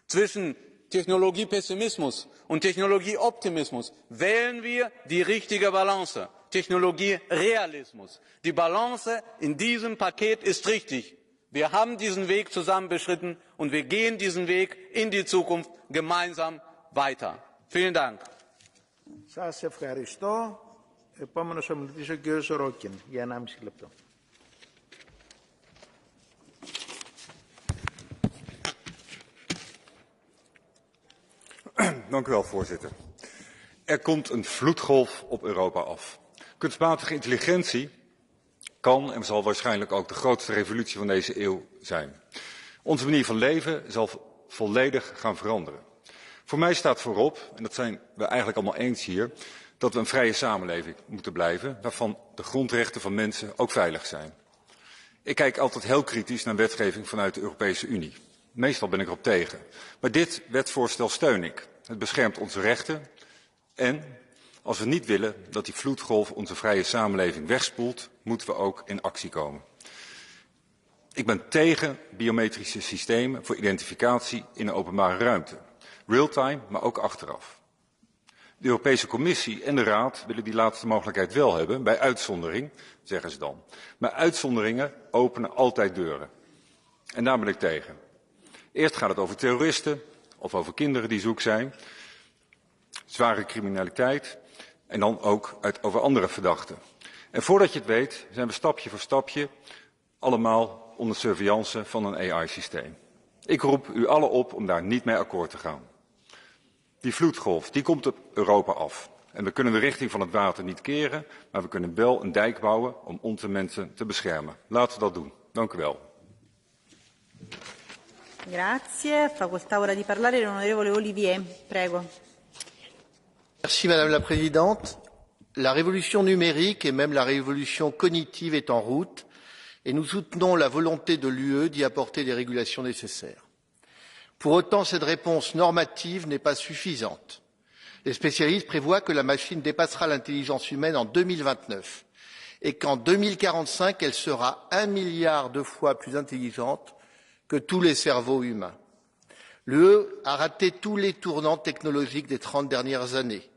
Zwischen Technologiepessimismus und Technologieoptimismus wählen wir die richtige Balance. Technologierealismus. Die Balance in diesem Paket ist richtig. Wir haben diesen Weg zusammen beschritten und wir gehen diesen Weg in die Zukunft gemeinsam weiter. Vielen Dank. Σας ευχαριστώ. Επόμενος ομιλητής ο κύριος Ρόκιν για 1,5 λεπτό. Dank u wel, voorzitter. Er komt een vloedgolf op Europa af. Kunstmatige intelligentie kan en zal waarschijnlijk ook de grootste revolutie van deze eeuw zijn. Onze manier van leven zal volledig gaan veranderen. Voor mij staat voorop, en dat zijn we eigenlijk allemaal eens hier, dat we een vrije samenleving moeten blijven, waarvan de grondrechten van mensen ook veilig zijn. Ik kijk altijd heel kritisch naar wetgeving vanuit de Europese Unie. Meestal ben ik erop tegen. Maar dit wetsvoorstel steun ik. Het beschermt onze rechten en als we niet willen dat die vloedgolf onze vrije samenleving wegspoelt, moeten we ook in actie komen. Ik ben tegen biometrische systemen voor identificatie in de openbare ruimte. Real-time, maar ook achteraf. De Europese Commissie en de Raad willen die laatste mogelijkheid wel hebben, bij uitzondering, zeggen ze dan. Maar uitzonderingen openen altijd deuren. En daar ben ik tegen. Eerst gaat het over terroristen of over kinderen die zoek zijn, zware criminaliteit en dan ook over andere verdachten. En voordat je het weet zijn we stapje voor stapje allemaal onder surveillance van een AI-systeem. Ik roep u allen op om daar niet mee akkoord te gaan. Die vloedgolf, die komt op Europa af. En we kunnen de richting van het water niet keren, maar we kunnen wel een dijk bouwen om onze mensen te beschermen. Laten we dat doen. Dank u wel. Grazie. Facoltà ora di parlare l'onorevole Olivier. Prego. Merci Madame la Présidente. La révolution numérique et même la révolution cognitive est en route et nous soutenons la volonté de l'UE d'y apporter des régulations nécessaires. Pour autant, cette réponse normative n'est pas suffisante. Les spécialistes prévoient que la machine dépassera l'intelligence humaine en 2029 et qu'en 2045, elle sera 1 milliard de fois plus intelligente que tous les cerveaux humains. L'UE a raté tous les tournants technologiques des 30 dernières années.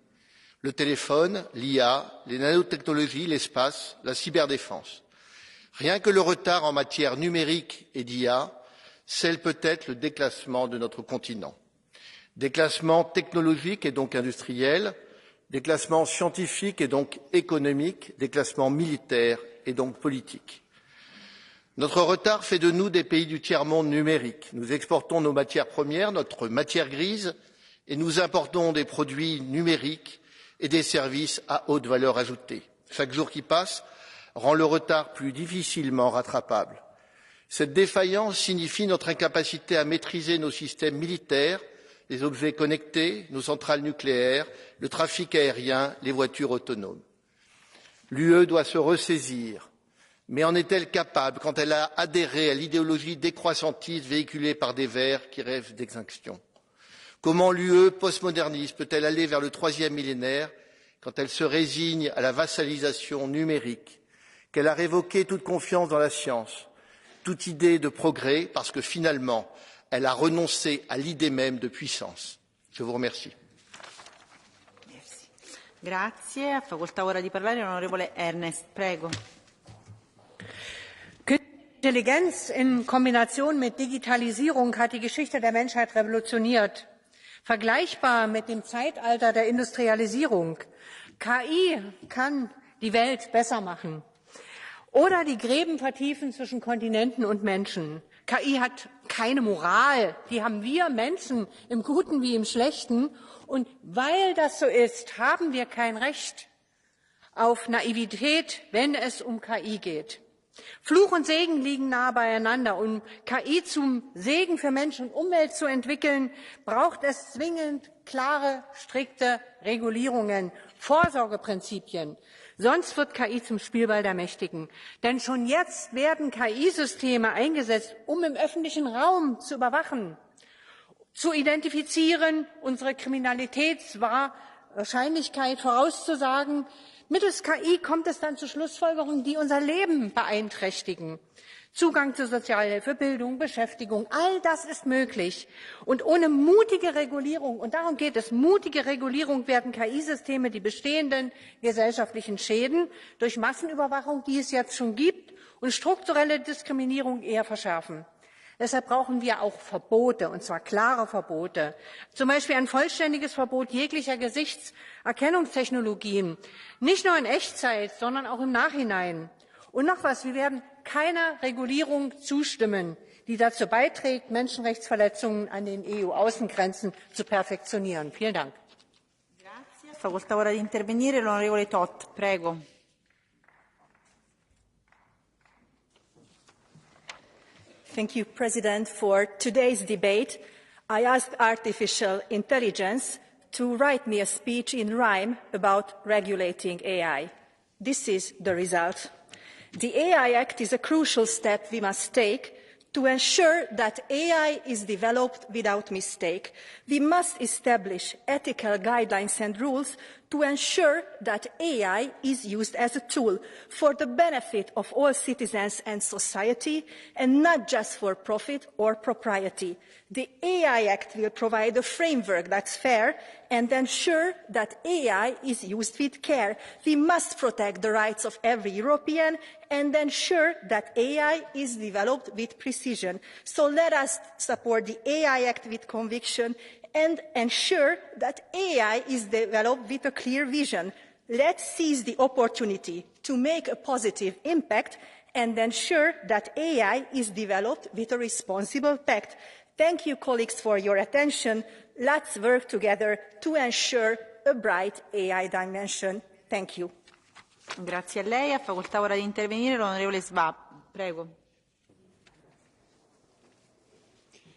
Le téléphone, l'IA, les nanotechnologies, l'espace, la cyberdéfense. Rien que le retard en matière numérique et d'IA scelle peut-être le déclassement de notre continent. Déclassement technologique et donc industriel, déclassement scientifique et donc économique, déclassement militaire et donc politique. Notre retard fait de nous des pays du tiers-monde numérique. Nous exportons nos matières premières, notre matière grise, et nous importons des produits numériques et des services à haute valeur ajoutée. Chaque jour qui passe rend le retard plus difficilement rattrapable. Cette défaillance signifie notre incapacité à maîtriser nos systèmes militaires, les objets connectés, nos centrales nucléaires, le trafic aérien, les voitures autonomes. L'UE doit se ressaisir. Mais en est-elle capable quand elle a adhéré à l'idéologie décroissantiste véhiculée par des Verts qui rêvent d'extinction? Comment l'UE postmoderniste peut-elle aller vers le 3e millénaire quand elle se résigne à la vassalisation numérique, qu'elle a révoqué toute confiance dans la science, toute idée de progrès, parce que finalement, elle a renoncé à l'idée même de puissance? Je vous remercie. Grazie. Ha facoltà ora di parlare l'onorevole Ernest. Prego. Intelligenz in Kombination mit Digitalisierung hat die Geschichte der Menschheit revolutioniert. Vergleichbar mit dem Zeitalter der Industrialisierung. KI kann die Welt besser machen oder die Gräben vertiefen zwischen Kontinenten und Menschen. KI hat keine Moral, die haben wir Menschen im Guten wie im Schlechten. Und weil das so ist, haben wir kein Recht auf Naivität, wenn es um KI geht. Fluch und Segen liegen nah beieinander. Um KI zum Segen für Mensch und Umwelt zu entwickeln, braucht es zwingend klare, strikte Regulierungen, Vorsorgeprinzipien. Sonst wird KI zum Spielball der Mächtigen. Denn schon jetzt werden KI-Systeme eingesetzt, um im öffentlichen Raum zu überwachen, zu identifizieren, unsere Kriminalitätswahrscheinlichkeit vorauszusagen. Mittels KI kommt es dann zu Schlussfolgerungen, die unser Leben beeinträchtigen. Zugang zu Sozialhilfe, Bildung, Beschäftigung, all das ist möglich. Und ohne mutige Regulierung, und darum geht es, mutige Regulierung, werden KI-Systeme die bestehenden gesellschaftlichen Schäden durch Massenüberwachung, die es jetzt schon gibt, und strukturelle Diskriminierung eher verschärfen. Deshalb brauchen wir auch Verbote, und zwar klare Verbote. Zum Beispiel ein vollständiges Verbot jeglicher Gesichtserkennungstechnologien. Nicht nur in Echtzeit, sondern auch im Nachhinein. Und noch was, wir werden keiner Regulierung zustimmen, die dazu beiträgt, Menschenrechtsverletzungen an den EU-Außengrenzen zu perfektionieren. Vielen Dank. Facoltà ora di intervenire l'onorevole Tot. Prego. Thank you, President. For today's debate, I asked artificial intelligence to write me a speech in rhyme about regulating AI. This is the result. The AI Act is a crucial step we must take to ensure that AI is developed without mistake. We must establish ethical guidelines and rules to ensure that AI is used as a tool for the benefit of all citizens and society, and not just for profit or propriety. The AI Act will provide a framework that's fair and ensure that AI is used with care. We must protect the rights of every European and ensure that AI is developed with precision. So let us support the AI Act with conviction and ensure that AI is developed with a clear vision. Let's seize the opportunity to make a positive impact and ensure that AI is developed with a responsible pact. Thank you, colleagues, for your attention. Let's work together to ensure a bright AI dimension. Thank you. Grazie a lei. Ha facoltà ora di intervenire l'onorevole Schwab. Prego.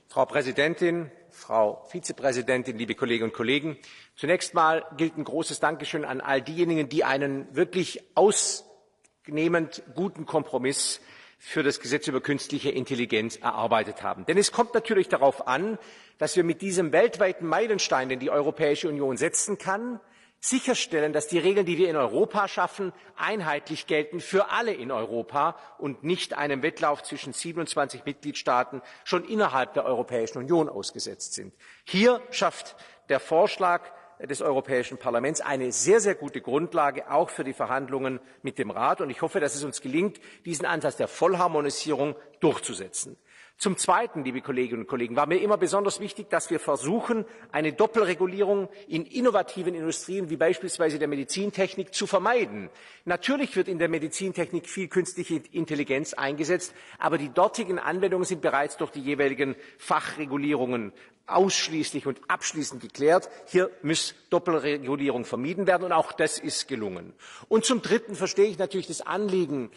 Frau Präsidentin, Frau Vizepräsidentin, liebe Kolleginnen und Kollegen! Zunächst mal gilt ein großes Dankeschön an all diejenigen, die einen wirklich ausnehmend guten Kompromiss für das Gesetz über künstliche Intelligenz erarbeitet haben. Denn es kommt natürlich darauf an, dass wir mit diesem weltweiten Meilenstein, den die Europäische Union setzen kann, sicherstellen, dass die Regeln, die wir in Europa schaffen, einheitlich gelten für alle in Europa und nicht einem Wettlauf zwischen 27 Mitgliedstaaten schon innerhalb der Europäischen Union ausgesetzt sind. Hier schafft der Vorschlag des Europäischen Parlaments eine sehr, sehr gute Grundlage auch für die Verhandlungen mit dem Rat. Und ich hoffe, dass es uns gelingt, diesen Ansatz der Vollharmonisierung durchzusetzen. Zum Zweiten, liebe Kolleginnen und Kollegen, war mir immer besonders wichtig, dass wir versuchen, eine Doppelregulierung in innovativen Industrien wie beispielsweise der Medizintechnik zu vermeiden. Natürlich wird in der Medizintechnik viel künstliche Intelligenz eingesetzt, aber die dortigen Anwendungen sind bereits durch die jeweiligen Fachregulierungen ausschließlich und abschließend geklärt. Hier muss Doppelregulierung vermieden werden, und auch das ist gelungen. Und zum Dritten verstehe ich natürlich das Anliegen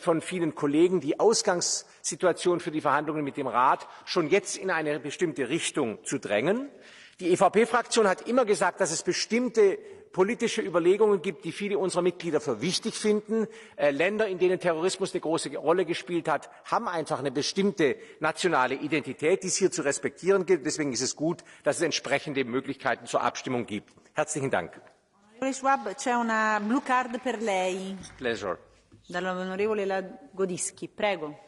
von vielen Kollegen, die Ausgangssituation für die Verhandlungen mit dem Rat schon jetzt in eine bestimmte Richtung zu drängen. Die EVP-Fraktion hat immer gesagt, dass es bestimmte politische Überlegungen gibt, die viele unserer Mitglieder für wichtig finden. Länder, in denen Terrorismus eine große Rolle gespielt hat, haben einfach eine bestimmte nationale Identität, die es hier zu respektieren gilt. Deswegen ist es gut, dass es entsprechende Möglichkeiten zur Abstimmung gibt. Herzlichen Dank. Onorevole Schwab, c'è una blue card per lei. Pleasure. Dall'onorevole Godischi. Prego.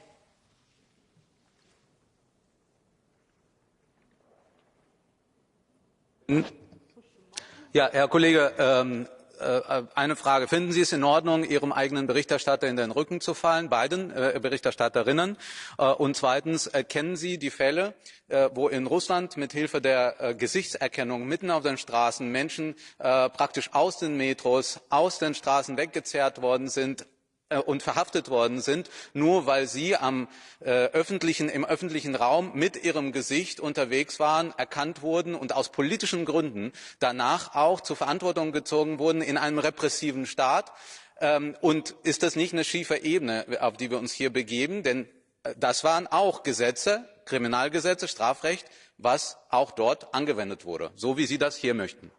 Ja, Herr Kollege, eine Frage. Finden Sie es in Ordnung, Ihrem eigenen Berichterstatter in den Rücken zu fallen, beiden Berichterstatterinnen? Und zweitens, kennen Sie die Fälle, wo in Russland mit Hilfe der Gesichtserkennung mitten auf den Straßen Menschen praktisch aus den Metros, aus den Straßen weggezerrt worden sind und verhaftet worden sind, nur weil sie im öffentlichen Raum mit ihrem Gesicht unterwegs waren, erkannt wurden und aus politischen Gründen danach auch zur Verantwortung gezogen wurden in einem repressiven Staat? Und ist das nicht eine schiefe Ebene, auf die wir uns hier begeben? Denn das waren auch Gesetze, Kriminalgesetze, Strafrecht, was auch dort angewendet wurde, so wie Sie das hier möchten.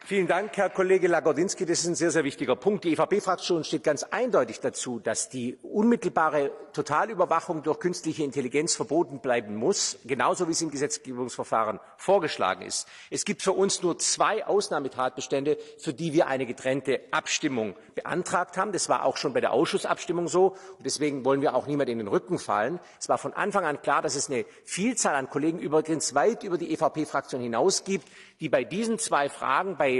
Vielen Dank, Herr Kollege Lagordinski. Das ist ein sehr, sehr wichtiger Punkt. Die EVP-Fraktion steht ganz eindeutig dazu, dass die unmittelbare Totalüberwachung durch künstliche Intelligenz verboten bleiben muss, genauso wie es im Gesetzgebungsverfahren vorgeschlagen ist. Es gibt für uns nur 2 Ausnahmetatbestände, für die wir eine getrennte Abstimmung beantragt haben. Das war auch schon bei der Ausschussabstimmung so. Und deswegen wollen wir auch niemand in den Rücken fallen. Es war von Anfang an klar, dass es eine Vielzahl an Kollegen übrigens weit über die EVP-Fraktion hinaus gibt, die bei diesen 2 Fragen, bei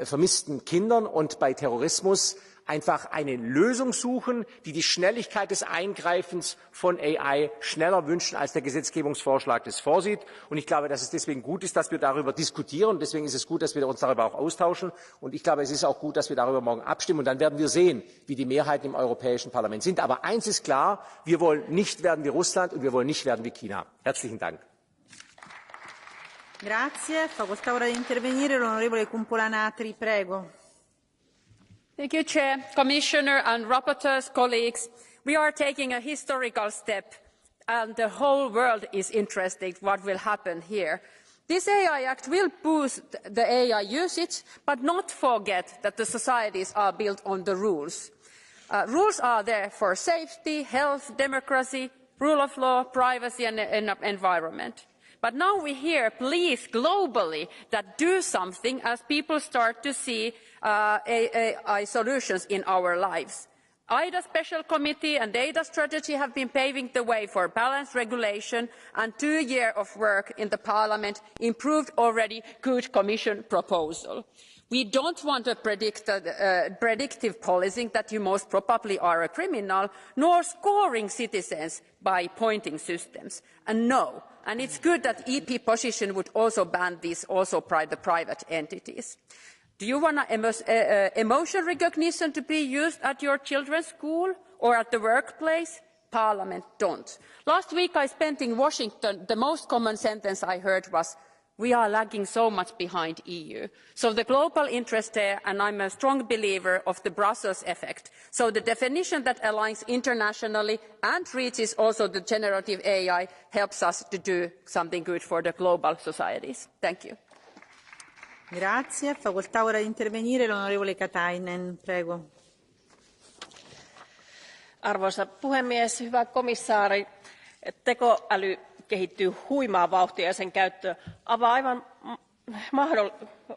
vermissten Kindern und bei Terrorismus, einfach eine Lösung suchen, die die Schnelligkeit des Eingreifens von AI schneller wünschen, als der Gesetzgebungsvorschlag das vorsieht. Und ich glaube, dass es deswegen gut ist, dass wir darüber diskutieren. Und deswegen ist es gut, dass wir uns darüber auch austauschen. Und ich glaube, es ist auch gut, dass wir darüber morgen abstimmen. Und dann werden wir sehen, wie die Mehrheiten im Europäischen Parlament sind. Aber eins ist klar, wir wollen nicht werden wie Russland und wir wollen nicht werden wie China. Herzlichen Dank. Grazie. Facoltà ora di intervenire l'onorevole Kumpula-Natri, prego. Thank you, Chair, Commissioner and rapporteurs, colleagues. We are taking a historical step, and the whole world is interested in what will happen here. This AI Act will boost the AI usage, but not forget that the societies are built on the rules. Rules are there for safety, health, democracy, rule of law, privacy and environment. But now we hear pleas globally that do something as people start to see AI solutions in our lives. IDA Special Committee and Data Strategy have been paving the way for balanced regulation, and 2 years of work in the Parliament improved already good Commission proposal. We don't want a predictive policing that you most probably are a criminal, nor scoring citizens by pointing systems. And no, and it's good that EP position would also ban this also by the private entities. Do you want emotion recognition to be used at your children's school or at the workplace? Parliament don't. Last week I spent in Washington. The most common sentence I heard was, "We are lagging so much behind EU." So the global interest there, and I'm a strong believer of the Brussels effect. So the definition that aligns internationally and reaches also the generative AI helps us to do something good for the global societies. Thank you. Grazie. Facoltà ora di intervenire l'onorevole Katainen, prego. Arvoisa puhemies, hyvä komissaari, tekoäly kehittyy huimaa vauhtia ja sen käyttö avaa aivan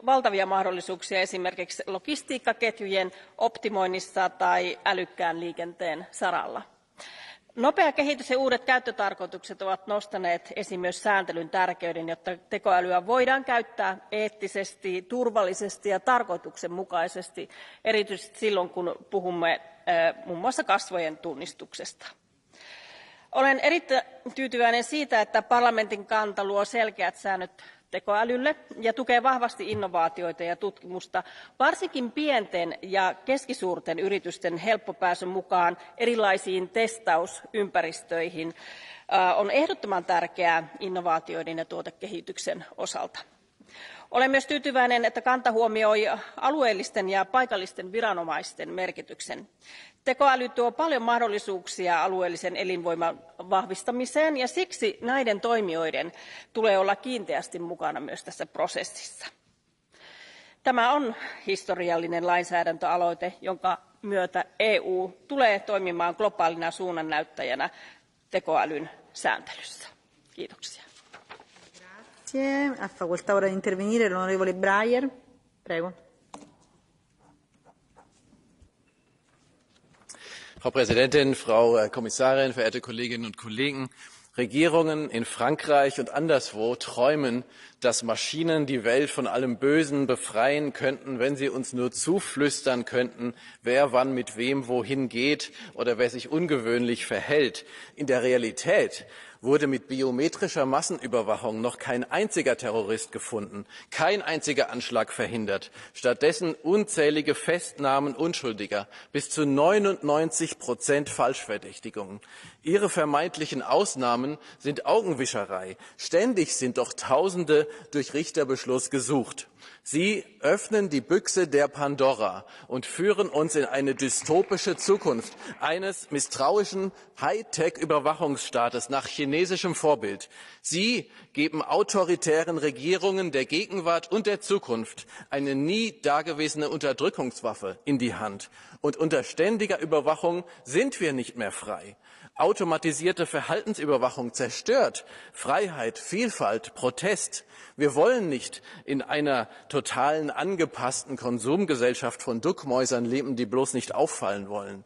valtavia mahdollisuuksia esimerkiksi logistiikkaketjujen optimoinnissa tai älykkään liikenteen saralla. Nopea kehitys ja uudet käyttötarkoitukset ovat nostaneet esiin myös sääntelyn tärkeyden, jotta tekoälyä voidaan käyttää eettisesti, turvallisesti ja tarkoituksenmukaisesti, erityisesti silloin kun puhumme muun muassa kasvojen tunnistuksesta. Olen erittäin tyytyväinen siitä, että parlamentin kanta luo selkeät säännöt tekoälylle ja tukee vahvasti innovaatioita ja tutkimusta, varsinkin pienten ja keskisuurten yritysten helppopääsy mukaan erilaisiin testausympäristöihin on ehdottoman tärkeää innovaatioiden ja tuotekehityksen osalta. Olen myös tyytyväinen, että kanta huomioi alueellisten ja paikallisten viranomaisten merkityksen. Tekoäly tuo paljon mahdollisuuksia alueellisen elinvoiman vahvistamiseen ja siksi näiden toimijoiden tulee olla kiinteästi mukana myös tässä prosessissa. Tämä on historiallinen lainsäädäntöaloite, jonka myötä EU tulee toimimaan globaalina suunnannäyttäjänä tekoälyn sääntelyssä. Kiitoksia. Grazie. Ha facoltà ora di intervenire l'onorevole Breyer. Prego. Frau Präsidentin, Frau Kommissarin, verehrte Kolleginnen und Kollegen! Regierungen in Frankreich und anderswo träumen, dass Maschinen die Welt von allem Bösen befreien könnten, wenn sie uns nur zuflüstern könnten, wer wann mit wem wohin geht oder wer sich ungewöhnlich verhält. In der Realität wurde mit biometrischer Massenüberwachung noch kein einziger Terrorist gefunden, kein einziger Anschlag verhindert, stattdessen unzählige Festnahmen Unschuldiger, bis zu 99% Falschverdächtigungen. Ihre vermeintlichen Ausnahmen sind Augenwischerei. Ständig sind doch Tausende durch Richterbeschluss gesucht. Sie öffnen die Büchse der Pandora und führen uns in eine dystopische Zukunft eines misstrauischen Hightech-Überwachungsstaates nach chinesischem Vorbild. Sie geben autoritären Regierungen der Gegenwart und der Zukunft eine nie dagewesene Unterdrückungswaffe in die Hand. Und unter ständiger Überwachung sind wir nicht mehr frei. Automatisierte Verhaltensüberwachung zerstört Freiheit, Vielfalt, Protest. Wir wollen nicht in einer totalen angepassten Konsumgesellschaft von Duckmäusern leben, die bloß nicht auffallen wollen.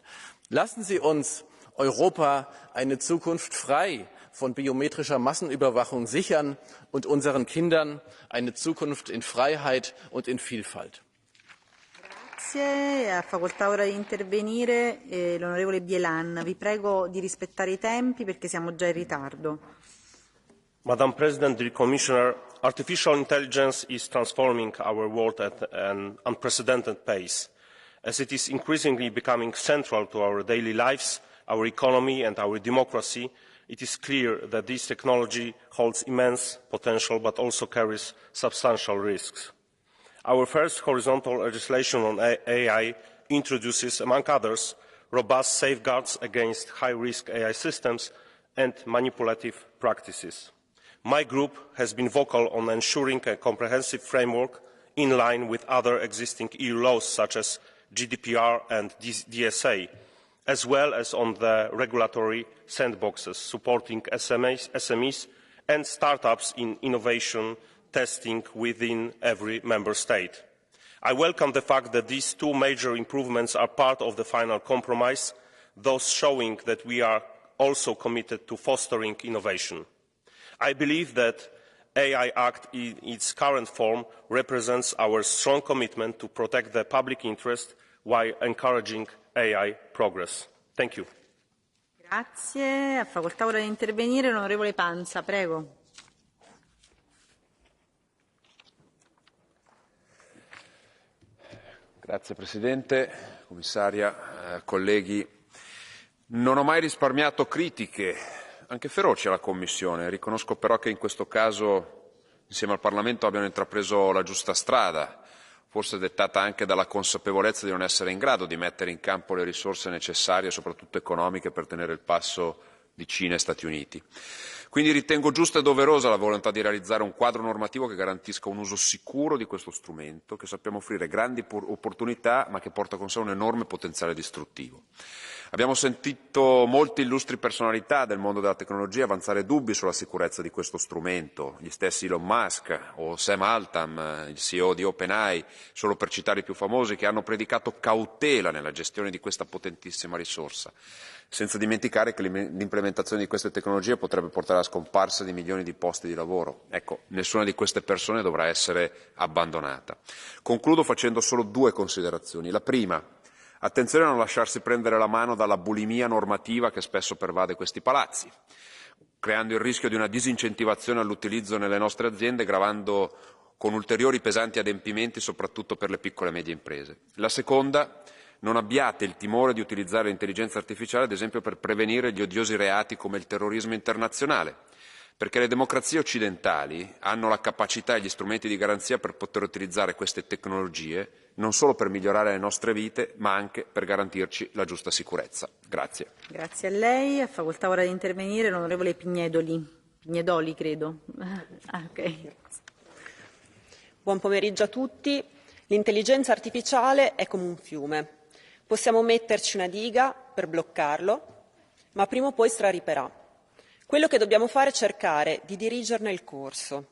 Lassen Sie uns Europa eine Zukunft frei von biometrischer Massenüberwachung sichern und unseren Kindern eine Zukunft in Freiheit und in Vielfalt. Grazie. Ha facoltà ora di intervenire l'onorevole Bielan. Vi prego di rispettare i tempi perché siamo già in ritardo. Madam President, dear Commissioner, artificial intelligence is transforming our world at an unprecedented pace. As it is increasingly becoming central to our daily lives, our economy and our democracy, it is clear that this technology holds immense potential but also carries substantial risks. Our first horizontal legislation on AI introduces, among others, robust safeguards against high-risk AI systems and manipulative practices. My group has been vocal on ensuring a comprehensive framework in line with other existing EU laws such as GDPR and DSA, as well as on the regulatory sandboxes supporting SMEs and startups in innovation testing within every member state. I welcome the fact that these two major improvements are part of the final compromise, thus showing that we are also committed to fostering innovation. I believe that AI Act in its current form represents our strong commitment to protect the public interest while encouraging AI progress. Thank you. Grazie. Ha facoltà ora di intervenire l'onorevole Panza. Prego. Grazie Presidente, Commissaria, colleghi. Non ho mai risparmiato critiche, anche feroci, alla Commissione. Riconosco però che in questo caso, insieme al Parlamento, abbiano intrapreso la giusta strada, forse dettata anche dalla consapevolezza di non essere in grado di mettere in campo le risorse necessarie, soprattutto economiche, per tenere il passo di Cina e Stati Uniti. Quindi ritengo giusta e doverosa la volontà di realizzare un quadro normativo che garantisca un uso sicuro di questo strumento, che sappiamo offrire grandi opportunità ma che porta con sé un enorme potenziale distruttivo. Abbiamo sentito molte illustri personalità del mondo della tecnologia avanzare dubbi sulla sicurezza di questo strumento, gli stessi Elon Musk o Sam Altman, il CEO di OpenAI, solo per citare i più famosi, che hanno predicato cautela nella gestione di questa potentissima risorsa, senza dimenticare che l'implementazione di queste tecnologie potrebbe portare alla scomparsa di milioni di posti di lavoro. Ecco, nessuna di queste persone dovrà essere abbandonata. Concludo facendo solo 2 considerazioni. La prima: attenzione a non lasciarsi prendere la mano dalla bulimia normativa che spesso pervade questi palazzi, creando il rischio di una disincentivazione all'utilizzo nelle nostre aziende, gravando con ulteriori pesanti adempimenti soprattutto per le piccole e medie imprese. La seconda: non abbiate il timore di utilizzare l'intelligenza artificiale, ad esempio, per prevenire gli odiosi reati come il terrorismo internazionale, perché le democrazie occidentali hanno la capacità e gli strumenti di garanzia per poter utilizzare queste tecnologie non solo per migliorare le nostre vite, ma anche per garantirci la giusta sicurezza. Grazie. Grazie a lei. Ha facoltà ora di intervenire l'onorevole Pignedoli, credo. Okay. Buon pomeriggio a tutti. L'intelligenza artificiale è come un fiume. Possiamo metterci una diga per bloccarlo, ma prima o poi strariperà. Quello che dobbiamo fare è cercare di dirigerne il corso.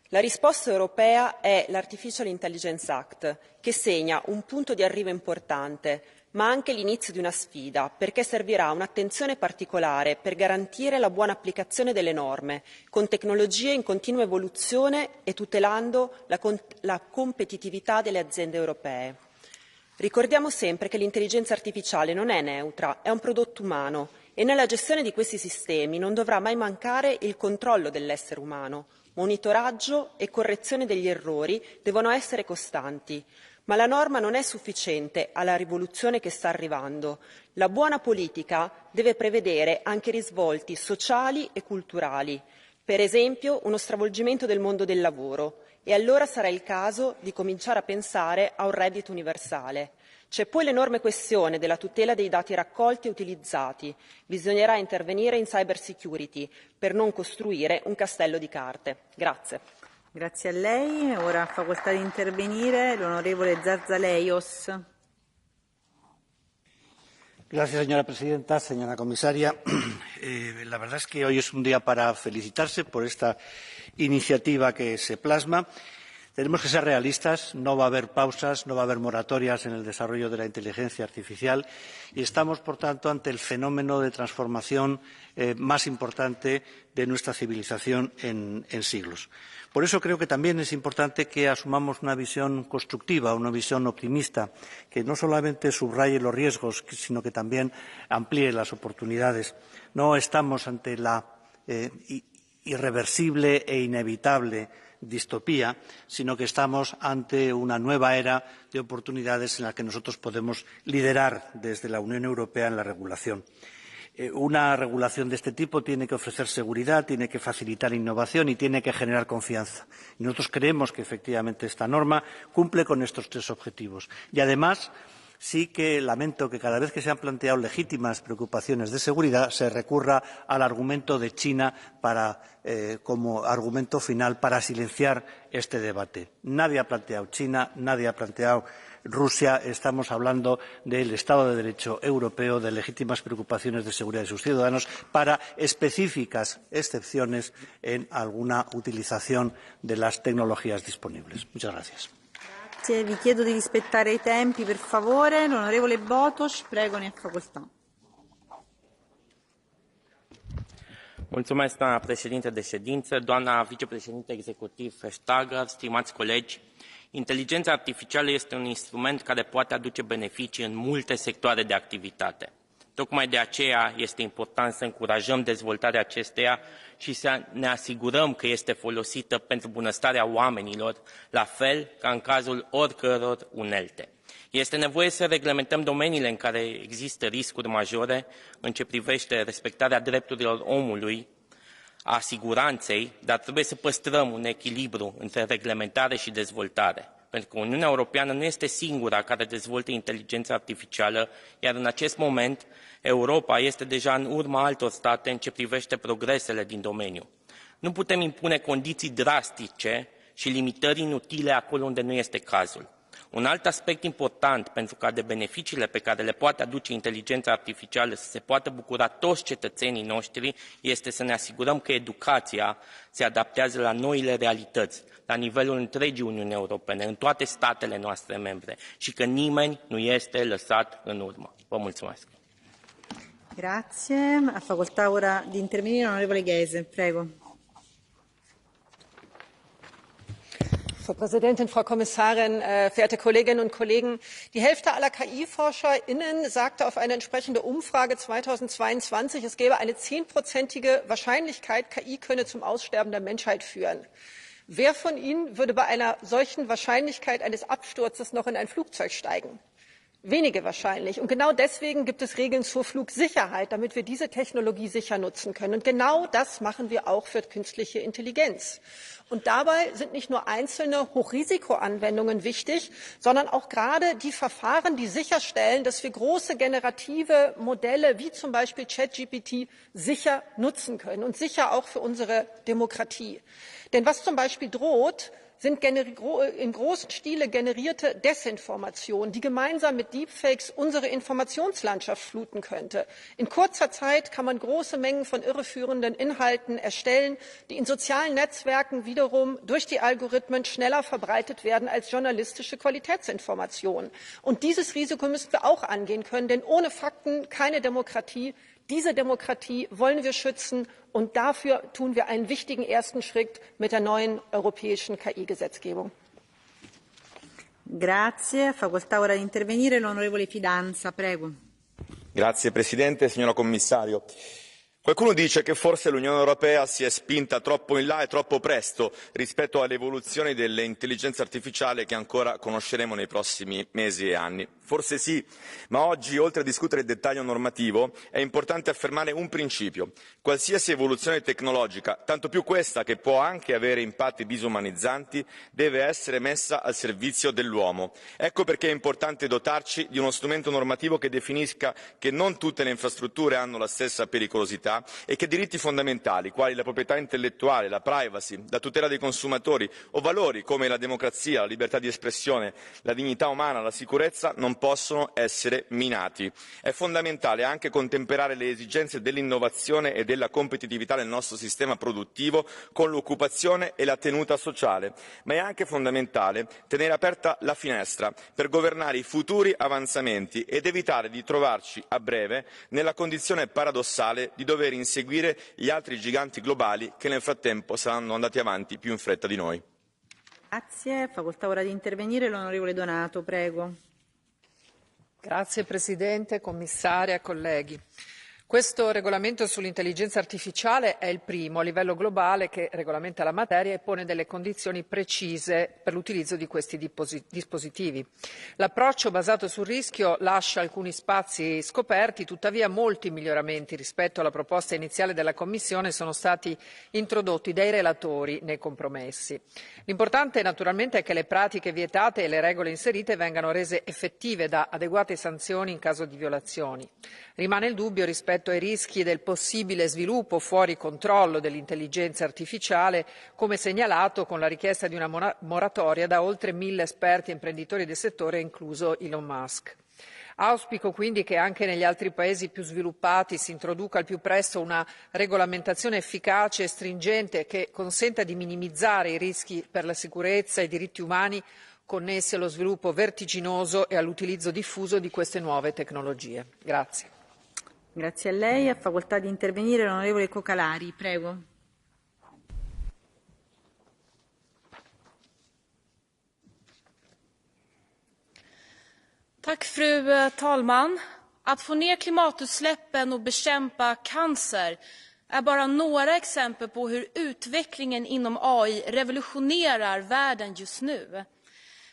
La risposta europea è l'Artificial Intelligence Act, che segna un punto di arrivo importante, ma anche l'inizio di una sfida, perché servirà un'attenzione particolare per garantire la buona applicazione delle norme, con tecnologie in continua evoluzione e tutelando la competitività delle aziende europee. Ricordiamo sempre che l'intelligenza artificiale non è neutra, è un prodotto umano e nella gestione di questi sistemi non dovrà mai mancare il controllo dell'essere umano. Monitoraggio e correzione degli errori devono essere costanti, ma la norma non è sufficiente alla rivoluzione che sta arrivando. La buona politica deve prevedere anche risvolti sociali e culturali, per esempio uno stravolgimento del mondo del lavoro, e allora sarà il caso di cominciare a pensare a un reddito universale. C'è poi l'enorme questione della tutela dei dati raccolti e utilizzati. Bisognerà intervenire in cyber security per non costruire un castello di carte. Grazie. Grazie a lei. Ora ha facoltà di intervenire l'onorevole Zarzalejos. Gracias, señora presidenta, señora comisaria. La verdad es que hoy es un día para felicitarse por esta iniciativa que se plasma. Tenemos que ser realistas, no va a haber pausas, no va a haber moratorias en el desarrollo de la inteligencia artificial y estamos, por tanto, ante el fenómeno de transformación más importante de nuestra civilización en siglos. Por eso creo que también es importante que asumamos una visión constructiva, una visión optimista, que no solamente subraye los riesgos, sino que también amplíe las oportunidades. No estamos ante la irreversible e inevitable distopía, sino que estamos ante una nueva era de oportunidades en la que nosotros podemos liderar desde la Unión Europea en la regulación. Una regulación de este tipo tiene que ofrecer seguridad, tiene que facilitar innovación y tiene que generar confianza. Y nosotros creemos que efectivamente esta norma cumple con estos 3 objetivos. Y además, sí que lamento que cada vez que se han planteado legítimas preocupaciones de seguridad se recurra al argumento de China como argumento final para silenciar este debate. Nadie ha planteado China, nadie ha planteado Rusia. Estamos hablando del Estado de Derecho europeo, de legítimas preocupaciones de seguridad de sus ciudadanos, para específicas excepciones en alguna utilización de las tecnologías disponibles. Muchas gracias. Grazie, vi chiedo di rispettare i tempi, per favore. L'onorevole Botos, prego, ne ha facoltà. Mulțumesc, doamna președinte de ședință, doamna vicepreședinte executiv Vestager, stimați colegi. Inteligența artificială este un instrument care poate aduce beneficii în multe sectoare de activitate. Tocmai de aceea este important să încurajăm dezvoltarea acesteia și să ne asigurăm că este folosită pentru bunăstarea oamenilor, la fel ca în cazul oricăror unelte. Este nevoie să reglementăm domeniile în care există riscuri majore în ce privește respectarea drepturilor omului, a siguranței, dar trebuie să păstrăm un echilibru între reglementare și dezvoltare. pentru că Uniunea Europeană nu este singura care dezvoltă inteligența artificială, iar în acest moment Europa este deja în urma altor state în ce privește progresele din domeniu. Nu putem impune condiții drastice și limitări inutile acolo unde nu este cazul. Un alt aspect important pentru ca de beneficiile pe care le poate aduce inteligența artificială să se poată bucura toți cetățenii noștri este să ne asigurăm că educația se adaptează la noile realități, la nivelul întregii Uniuni Europene, în toate statele noastre membre și că nimeni nu este lăsat în urmă. Vă mulțumesc! Grazie. A facoltà ora di intervenire l'onorevole Ghese, prego. Frau Präsidentin, Frau Kommissarin, verehrte Kolleginnen und Kollegen! Die Hälfte aller KI-ForscherInnen sagte auf eine entsprechende Umfrage 2022, es gäbe eine 10-prozentige Wahrscheinlichkeit, KI könne zum Aussterben der Menschheit führen. Wer von Ihnen würde bei einer solchen Wahrscheinlichkeit eines Absturzes noch in ein Flugzeug steigen? Wenige wahrscheinlich. Und genau deswegen gibt es Regeln zur Flugsicherheit, damit wir diese Technologie sicher nutzen können. Und genau das machen wir auch für künstliche Intelligenz. Und dabei sind nicht nur einzelne Hochrisikoanwendungen wichtig, sondern auch gerade die Verfahren, die sicherstellen, dass wir große generative Modelle wie zum Beispiel ChatGPT sicher nutzen können und sicher auch für unsere Demokratie. Denn was zum Beispiel droht, sind in großem Stile generierte Desinformation, die gemeinsam mit Deepfakes unsere Informationslandschaft fluten könnte. In kurzer Zeit kann man große Mengen von irreführenden Inhalten erstellen, die in sozialen Netzwerken wiederum durch die Algorithmen schneller verbreitet werden als journalistische Qualitätsinformationen. Und dieses Risiko müssen wir auch angehen können, denn ohne Fakten keine Demokratie. Diese Demokratie wollen wir schützen, und dafür tun wir einen wichtigen ersten Schritt mit der neuen europäischen KI-Gesetzgebung. Grazie. Facoltà ora di intervenire l'onorevole Fidanza, prego. Grazie Presidente, signora Commissario. Qualcuno dice che forse l'Unione Europea si è spinta troppo in là e troppo presto rispetto alle evoluzioni delle intelligenze artificiali che ancora conosceremo nei prossimi mesi e anni. Forse sì, ma oggi, oltre a discutere il dettaglio normativo, è importante affermare un principio. Qualsiasi evoluzione tecnologica, tanto più questa che può anche avere impatti disumanizzanti, deve essere messa al servizio dell'uomo. Ecco perché è importante dotarci di uno strumento normativo che definisca che non tutte le infrastrutture hanno la stessa pericolosità e che diritti fondamentali, quali la proprietà intellettuale, la privacy, la tutela dei consumatori o valori come la democrazia, la libertà di espressione, la dignità umana, la sicurezza, non possono essere minati. È fondamentale anche contemperare le esigenze dell'innovazione e della competitività del nostro sistema produttivo con l'occupazione e la tenuta sociale, ma è anche fondamentale tenere aperta la finestra per governare i futuri avanzamenti ed evitare di trovarci a breve nella condizione paradossale di dover inseguire gli altri giganti globali che nel frattempo saranno andati avanti più in fretta di noi. Grazie. Facoltà ora di intervenire l'onorevole Donato, prego. Grazie Presidente, Commissaria, colleghi. Questo regolamento sull'intelligenza artificiale è il primo a livello globale che regolamenta la materia e pone delle condizioni precise per l'utilizzo di questi dispositivi. L'approccio basato sul rischio lascia alcuni spazi scoperti, tuttavia molti miglioramenti rispetto alla proposta iniziale della Commissione sono stati introdotti dai relatori nei compromessi. L'importante naturalmente è che le pratiche vietate e le regole inserite vengano rese effettive da adeguate sanzioni in caso di violazioni. Rimane il dubbio rispetto ai rischi del possibile sviluppo fuori controllo dell'intelligenza artificiale, come segnalato con la richiesta di una moratoria da oltre 1000 esperti e imprenditori del settore, incluso Elon Musk. Auspico quindi che anche negli altri paesi più sviluppati si introduca al più presto una regolamentazione efficace e stringente che consenta di minimizzare i rischi per la sicurezza e i diritti umani connessi allo sviluppo vertiginoso e all'utilizzo diffuso di queste nuove tecnologie. Grazie. Grazie a lei. Ha facoltà di intervenire l'onorevole Cocalari, prego. Tack fru talman. Att få ner klimatutsläppen och bekämpa cancer är bara några exempel på hur utvecklingen inom AI revolutionerar världen just nu.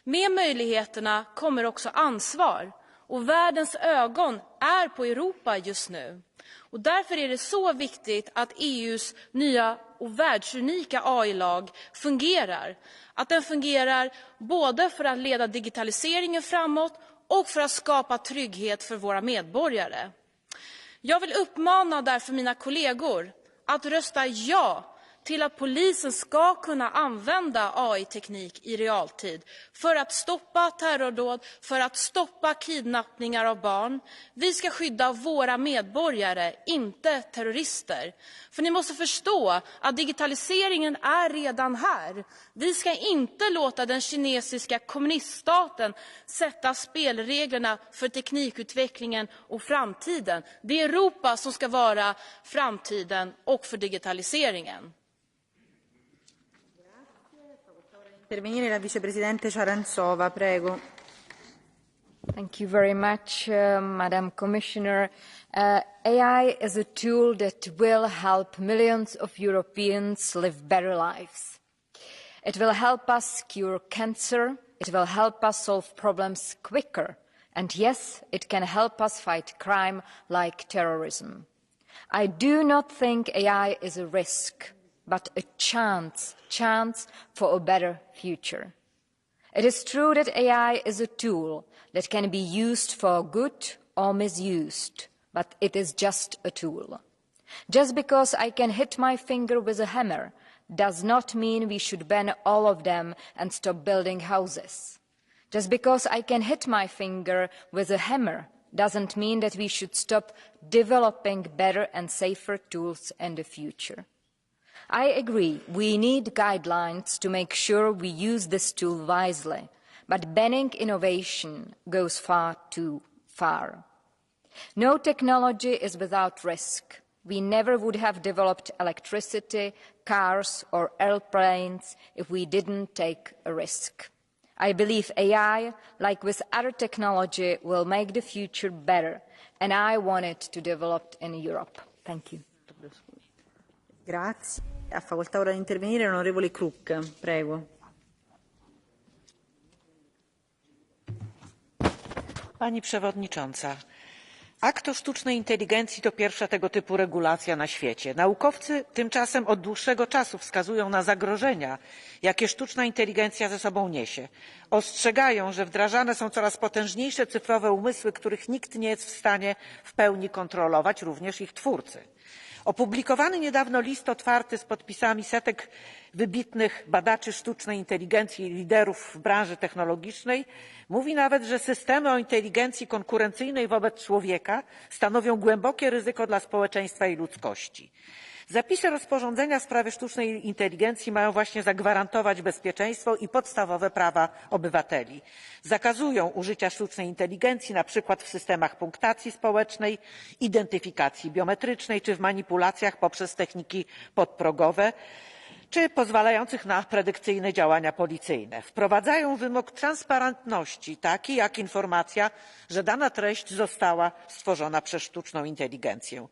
Med möjligheterna kommer också ansvar. och världens ögon är på Europa just nu. Och därför är det så viktigt att EUs nya och världsunika AI-lag fungerar. Att den fungerar både för att leda digitaliseringen framåt och för att skapa trygghet för våra medborgare. Jag vill uppmana därför mina kollegor att rösta ja till att polisen ska kunna använda AI-teknik i realtid för att stoppa terrordåd, för att stoppa kidnappningar av barn. Vi ska skydda våra medborgare, inte terrorister. För ni måste förstå att digitaliseringen är redan här. Vi ska inte låta den kinesiska kommuniststaten sätta spelreglerna för teknikutvecklingen och framtiden. Det är Europa som ska vara framtiden och för digitaliseringen. Intervenire la vicepresidente Charanzova, prego. Thank you very much, Madam Commissioner. AI is a tool that will help millions of Europeans live better lives. It will help us cure cancer. It will help us solve problems quicker. And yes, it can help us fight crime like terrorism. I do not think AI is a risk, but a chance for a better future. It is true that AI is a tool that can be used for good or misused, but it is just a tool. Just because I can hit my finger with a hammer does not mean we should ban all of them and stop building houses. Just because I can hit my finger with a hammer doesn't mean that we should stop developing better and safer tools in the future. I agree, we need guidelines to make sure we use this tool wisely, but banning innovation goes far too far. No technology is without risk. We never would have developed electricity, cars or airplanes if we didn't take a risk. I believe AI, like with other technology, will make the future better, and I want it to develop in Europe. Thank you. Grazie. Ha facoltà ora di intervenire l'onorevole Kruk, prego. Pani Przewodnicząca, akt o sztucznej inteligencji to pierwsza tego typu regulacja na świecie. Naukowcy tymczasem od dłuższego czasu wskazują na zagrożenia, jakie sztuczna inteligencja ze sobą niesie. Ostrzegają, że wdrażane są coraz potężniejsze cyfrowe umysły, których nikt nie jest w stanie w pełni kontrolować, również ich twórcy. Opublikowany niedawno list otwarty z podpisami setek wybitnych badaczy sztucznej inteligencji i liderów w branży technologicznej mówi nawet, że systemy o inteligencji konkurencyjnej wobec człowieka stanowią głębokie ryzyko dla społeczeństwa i ludzkości. Zapisy rozporządzenia w sprawie sztucznej inteligencji mają właśnie zagwarantować bezpieczeństwo i podstawowe prawa obywateli. Zakazują użycia sztucznej inteligencji na przykład w systemach punktacji społecznej, identyfikacji biometrycznej czy w manipulacjach poprzez techniki podprogowe, czy pozwalających na predykcyjne działania policyjne. Wprowadzają wymóg transparentności, taki jak informacja, że dana treść została stworzona przez sztuczną inteligencję.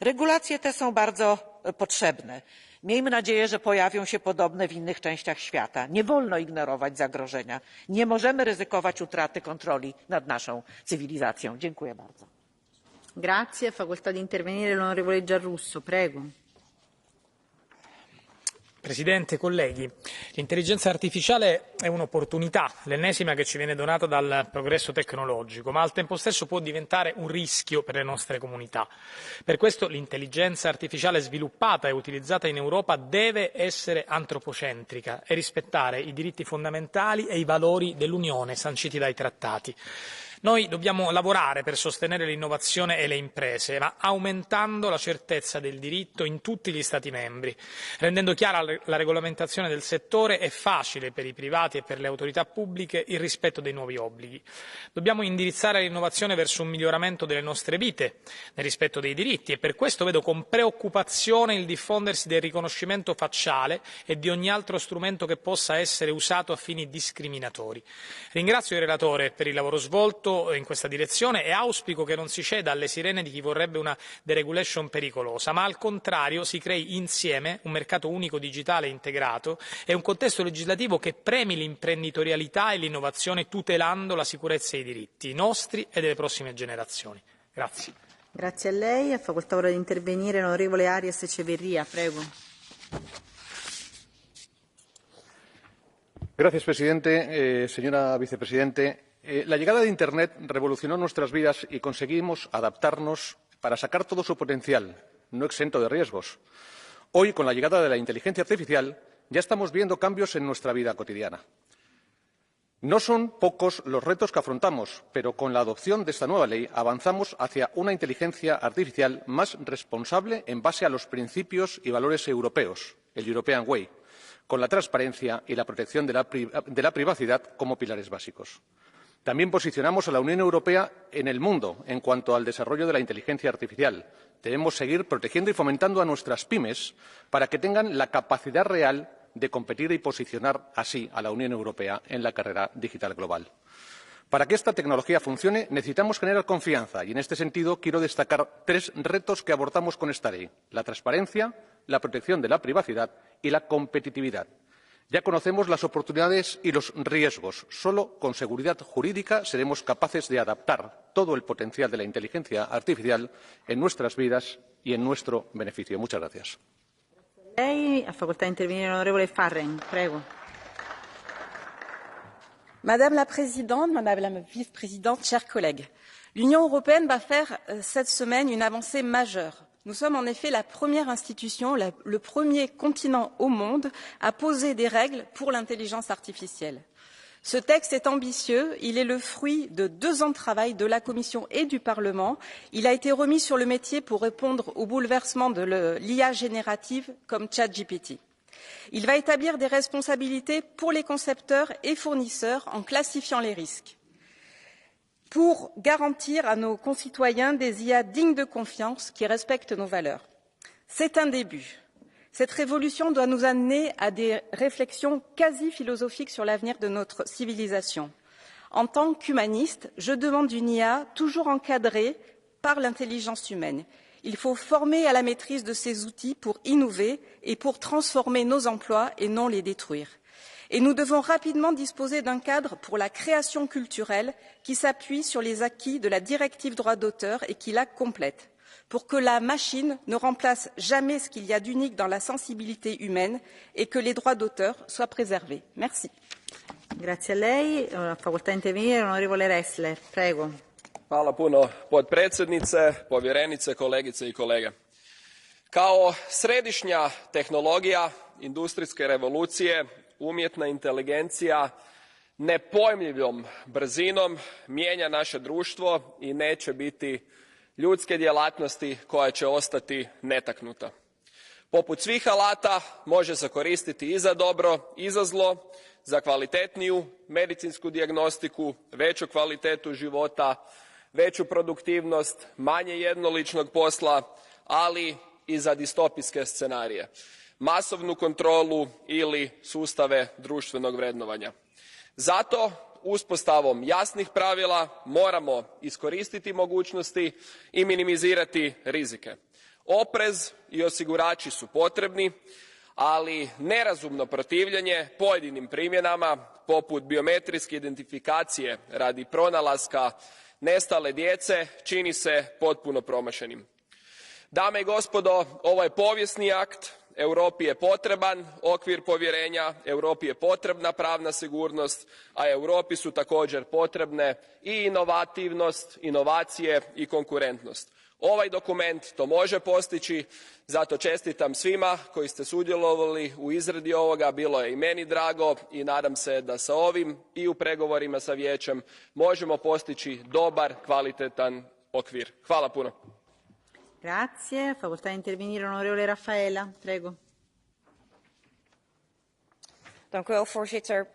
Regulacje te są bardzo potrzebne. Miejmy nadzieję, że pojawią się podobne w innych częściach świata. Nie wolno ignorować zagrożenia. Nie możemy ryzykować utraty kontroli nad naszą cywilizacją. Dziękuję bardzo. Grazie. Facoltà di intervenire l'onorevole Giarrusso, prego. Presidente, colleghi, l'intelligenza artificiale è un'opportunità, l'ennesima che ci viene donata dal progresso tecnologico, ma al tempo stesso può diventare un rischio per le nostre comunità. Per questo l'intelligenza artificiale sviluppata e utilizzata in Europa deve essere antropocentrica e rispettare i diritti fondamentali e i valori dell'Unione sanciti dai trattati. Noi dobbiamo lavorare per sostenere l'innovazione e le imprese, ma aumentando la certezza del diritto in tutti gli Stati membri, rendendo chiara la regolamentazione del settore e facile per i privati e per le autorità pubbliche il rispetto dei nuovi obblighi. Dobbiamo indirizzare l'innovazione verso un miglioramento delle nostre vite, nel rispetto dei diritti, e per questo vedo con preoccupazione il diffondersi del riconoscimento facciale e di ogni altro strumento che possa essere usato a fini discriminatori. Ringrazio il relatore per il lavoro svolto passo in questa direzione e auspico che non si ceda alle sirene di chi vorrebbe una deregulation pericolosa, ma al contrario si crei insieme un mercato unico digitale integrato e un contesto legislativo che premi l'imprenditorialità e l'innovazione tutelando la sicurezza e i diritti nostri e delle prossime generazioni. Grazie. Grazie a lei. Ha facoltà ora di intervenire l'onorevole Arias Echeverría. Prego. Gracias, presidente. Señora vicepresidente, la llegada de Internet revolucionó nuestras vidas y conseguimos adaptarnos para sacar todo su potencial, no exento de riesgos. Hoy, con la llegada de la inteligencia artificial, ya estamos viendo cambios en nuestra vida cotidiana. No son pocos los retos que afrontamos, pero con la adopción de esta nueva ley avanzamos hacia una inteligencia artificial más responsable en base a los principios y valores europeos, el European Way, con la transparencia y la protección de la privacidad como pilares básicos. También posicionamos a la Unión Europea en el mundo en cuanto al desarrollo de la inteligencia artificial. Debemos seguir protegiendo y fomentando a nuestras pymes para que tengan la capacidad real de competir y posicionar así a la Unión Europea en la carrera digital global. Para que esta tecnología funcione, necesitamos generar confianza y, en este sentido, quiero destacar 3 retos que abordamos con esta ley: la transparencia, la protección de la privacidad y la competitividad. Ya conocemos las oportunidades y los riesgos. Solo con seguridad jurídica seremos capaces de adaptar todo el potencial de la inteligencia artificial en nuestras vidas y en nuestro beneficio. Muchas gracias. Lei ha facoltà di intervenire l'onorevole Farren. Prego. Madame la Présidente, Madame la Vice-Présidente, chers collègues, l'Union européenne va faire cette semaine une avancée majeure. Nous sommes en effet la première institution, le premier continent au monde à poser des règles pour l'intelligence artificielle. Ce texte est ambitieux, il est le fruit de 2 ans de travail de la Commission et du Parlement. Il a été remis sur le métier pour répondre au bouleversement de l'IA générative comme ChatGPT. Il va établir des responsabilités pour les concepteurs et fournisseurs en classifiant les risques, pour garantir à nos concitoyens des IA dignes de confiance qui respectent nos valeurs. C'est un début. Cette révolution doit nous amener à des réflexions quasi philosophiques sur l'avenir de notre civilisation. En tant qu'humaniste, je demande une IA toujours encadrée par l'intelligence humaine. Il faut former à la maîtrise de ces outils pour innover et pour transformer nos emplois et non les détruire. Et nous devons rapidement disposer d'un cadre pour la création culturelle qui s'appuie sur les acquis de la directive droit d'auteur et qui la complète, pour que la machine ne remplace jamais ce qu'il y a d'unique dans la sensibilité humaine et que les droits d'auteur soient préservés. Merci. Grazie a lei. Ha facoltà di intervenire l'onorevole Ressler. Prego. Hvala puno, potpredsjednice, povjerenice, kolegice i kolege. Kao središnja tehnologija industrijske revolucije, umjetna inteligencija nepojmljivom brzinom mijenja naše društvo i neće biti ljudske djelatnosti koja će ostati netaknuta. Poput svih alata može se koristiti i za dobro i za zlo, za kvalitetniju medicinsku dijagnostiku, veću kvalitetu života, veću produktivnost, manje jednoličnog posla, ali i za distopijske scenarije, masovnu kontrolu ili sustave društvenog vrednovanja. Zato uspostavom jasnih pravila moramo iskoristiti mogućnosti i minimizirati rizike. Oprez i osigurači su potrebni, ali nerazumno protivljenje pojedinim primjenama, poput biometrijske identifikacije radi pronalaska nestale djece, čini se potpuno promašenim. Dame i gospodo, ovo je povijesni akt. Europi je potreban okvir povjerenja, Europi je potrebna pravna sigurnost, a Europi su također potrebne i inovativnost, inovacije i konkurentnost. Ovaj dokument to može postići, zato čestitam svima koji ste sudjelovali u izradi ovoga, bilo je i meni drago i nadam se da sa ovim i u pregovorima sa Vijećem možemo postići dobar, kvalitetan okvir. Hvala puno. Grazie. Facoltà di intervenire l'onorevole Raffaella. Prego. Dank u wel, voorzitter.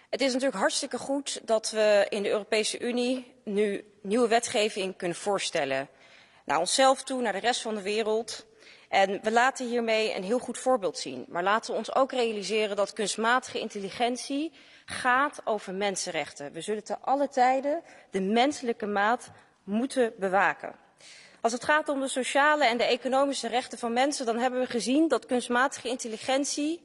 Het is natuurlijk hartstikke goed dat we in de Europese Unie nu nieuwe wetgeving kunnen voorstellen. Naar onszelf toe, naar de rest van de wereld. En we laten hiermee een heel goed voorbeeld zien. Maar laten we ons ook realiseren dat kunstmatige intelligentie gaat over mensenrechten. We zullen te alle tijden de menselijke maat moeten bewaken. Als het gaat om de sociale en de economische rechten van mensen, dan hebben we gezien dat kunstmatige intelligentie